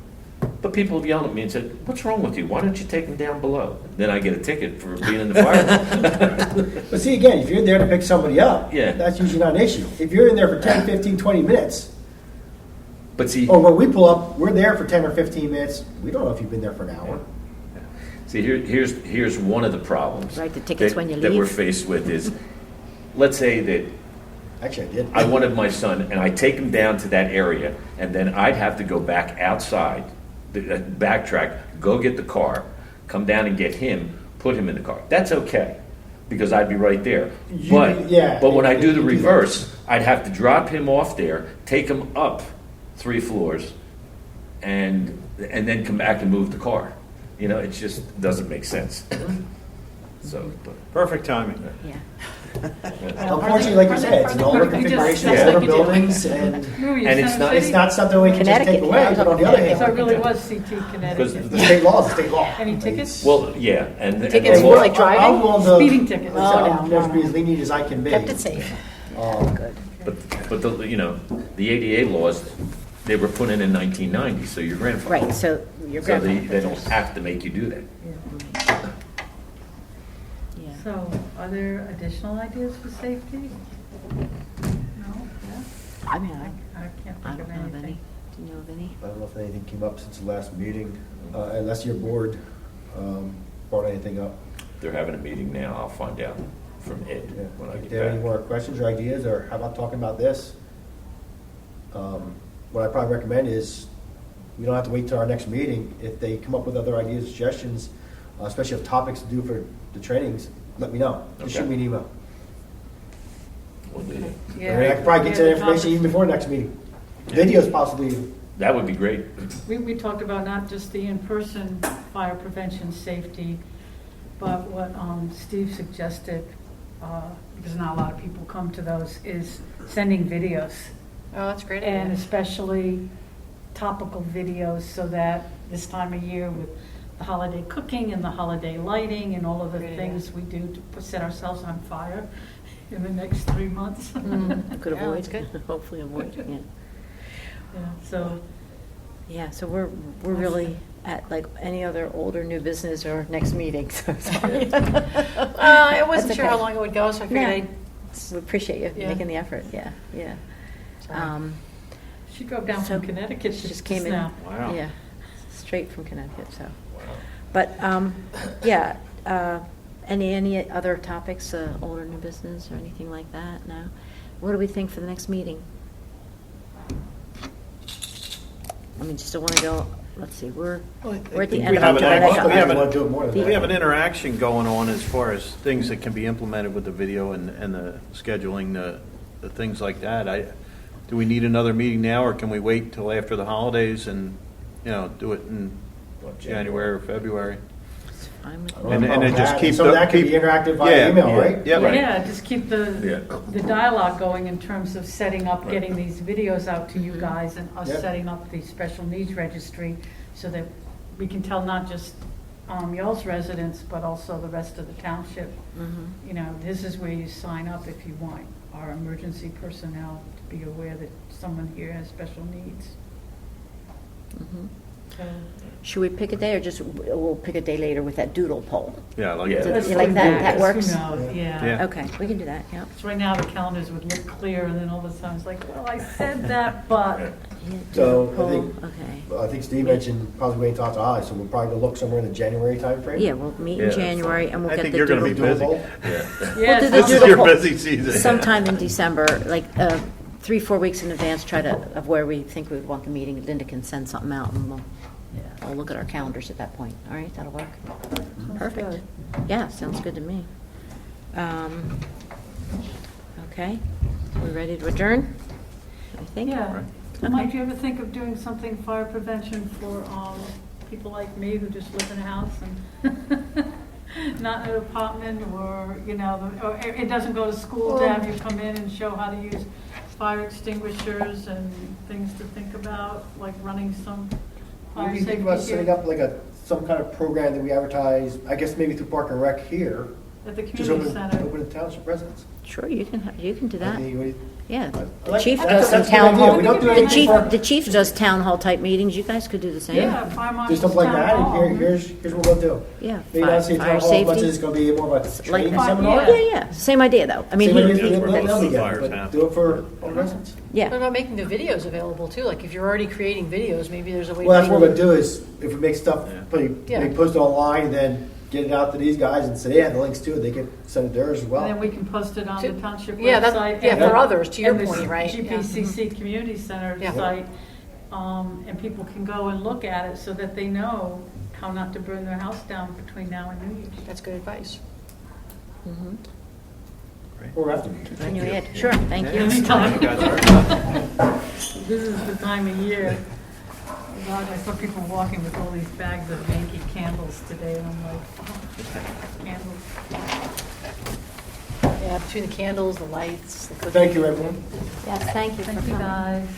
But people have yelled at me and said, what's wrong with you? Why don't you take him down below? Then I get a ticket for being in the fire. But see, again, if you're there to pick somebody up, Yeah. that's usually not an issue. If you're in there for 10, 15, 20 minutes, But see, or when we pull up, we're there for 10 or 15 minutes, we don't know if you've been there for an hour. here's one of the problems. Write the tickets when you That we're leave. faced with is, let's say that Actually, I did. I wanted my son, and I take him down to that area, and then I'd have to go back outside, backtrack, go get the car, come down and get him, put him in the car. That's okay, because I'd be right there. Yeah. But when I do You the do that. reverse, I'd have to drop him off there, take him up 3 floors, and then come back and move the car. You know, it just doesn't make sense. So, but. Perfect timing. Yeah. Unfortunately, like you said, it's an older configuration, Yeah. older buildings, and And it's not- it's not something we can just take Connecticut, away, yeah, but on the other hand. So it we really can- was CT Because Connecticut. The state law is the state law. Any tickets? Well, yeah, and. Tickets and- for, like, driving? I'm willing to- Speeding tickets. like I said, Oh, I'm no, going to be as lenient as I can be. Kept it safe. Good. But the, you know, the ADA laws, they were put in 1990, so you're grandfathered. Right, so your So they grandfather. don't have to make you do that. Yeah. So are there additional ideas for safety? No? Yeah? I mean, I can't I think of don't know of any. anything. Do you know of any? I don't know if anything came up since the last meeting, unless your board brought anything up. They're having a meeting now, I'll find out from Ed Yeah. when I If get there are any back. more questions or ideas, or how about talking about this? What I probably recommend is we don't have to wait till our next meeting. If they come up with other ideas, suggestions, especially of topics to do for the trainings, let me know. Just shoot Okay. me an email. We'll do that. I mean, I could probably get you that information even before next meeting. Videos possibly. That would be great. We talked about not just the in-person fire prevention safety, but what Steve suggested, because not a lot of people come to those, is sending videos. Oh, that's a great. And idea. especially topical videos, so that this time of year with the holiday cooking and the holiday lighting and all of the Great idea. things we do to set ourselves on fire in the next 3 months. Could Yeah, avoid, that's good. hopefully avoid, yeah. Yeah, so, Yeah, so we're really at like any other older new business or next meeting, so sorry. I wasn't That's sure how okay. long it would go, so I figured No, I'd. we appreciate you Yeah. making the effort, yeah, yeah. Sorry. she drove down So from Connecticut she just just came in. now. Wow. Yeah, straight from Connecticut, so. Wow. But, yeah, any other topics, older new business or anything like that? No? What do we think for the next meeting? I mean, still want to go, let's see, we're at the end We of have an October. act- we have an- want to do it more than The- that. We have an interaction going on as far as things that can be implemented with the video and the scheduling, the things like that. Do we need another meeting now, or can we wait until after the holidays and, do it in What, January or February? It's fine with I me. don't And- know and then about just that. keep Some of the- that could be keep- interactive via Yeah, email, yeah, right? yeah. Right. Yeah, just keep the dialogue going in terms of setting up, Right. getting these videos out to you Mhm. guys and us Yep. setting up the special needs registry so that we can tell not just y'all's residents, but also the rest of the township. Mhm. You know, this is where you sign up if you want our emergency personnel to be aware that someone here has special needs. Mhm. So Should we pick a day, or just, we'll pick a day later with that doodle poll? Yeah, like Yeah. that. let's You like do that? That 'cause works? Who knows, Yeah. yeah. Okay, we can do that, yeah. So right now, the calendars would look clear, and then all of a sudden, it's like, well, I said that, but. Yeah, So, doodle I poll, think- okay. Well, I think Steve mentioned probably waiting to talk to Ollie, so we'll probably go look somewhere in the January timeframe. Yeah, we'll meet Yeah, in that's January, fine. and we'll I get think the you're gonna be doodle busy. poll. Yeah. We'll Yes, do the This is doodle your poll busy season. sometime in December, like 3-4 weeks in advance, of where we think we would want the meeting. Linda can send something out, and we'll look at our calendars at that point. All right, that'll work? Perfect. good. Yeah, sounds good to me. Okay, we ready to adjourn? I think? Yeah. Okay. Mike, do you ever think of doing something fire prevention for people like me who just live in a house and not in an apartment, or, or it doesn't go to school to have you come in and show how to use fire extinguishers and things to think about, like running some fire Maybe safety think about setting gear up like some kind of program that we advertise, I guess maybe through Park and Rec here, at the just community open center. to township residents. Sure, you can do I that. think we- Yeah, I the like- chief that's- does some that's a good town idea. hall. We don't do The anything chief, for- the chief does town hall type meetings. You guys could do the same. Yeah, fire Do marshal's stuff like town that, hall. and here's what we'll do. Yeah, Maybe not say fire town hall, as much as safety. it's gonna be more of a training Fire- seminar. yeah. Yeah, same idea though. I mean, Same idea he- for the- that's- they'll be Fires good, but have. do it for all the residents. What yeah, about making the videos available too? Like if you're already creating videos, maybe there's a way. Well, that's to what we're gonna do is, if we make stuff, Yeah. Yeah. post it online, then get it out to these guys and say, yeah, the links to it, they can send it theirs as And then well. we can post it on the township Yeah, website. yeah, and for the- others, to your and the point, right? Yeah. GPCC Community Center Yeah. site, and people can go and look at it so that they know how not to burn their house down between now and New Year's. That's good advice. mhm. Or after. Continue ahead. Sure, thank you. Anytime. You guys are- This is the time of year. God, I saw people walking with all these bags of Yankee candles today, and I'm like, oh, candles. Yeah, between the candles, the lights, the cookies. Thank you, everyone. Yes, thank you for Thank you, coming. guys.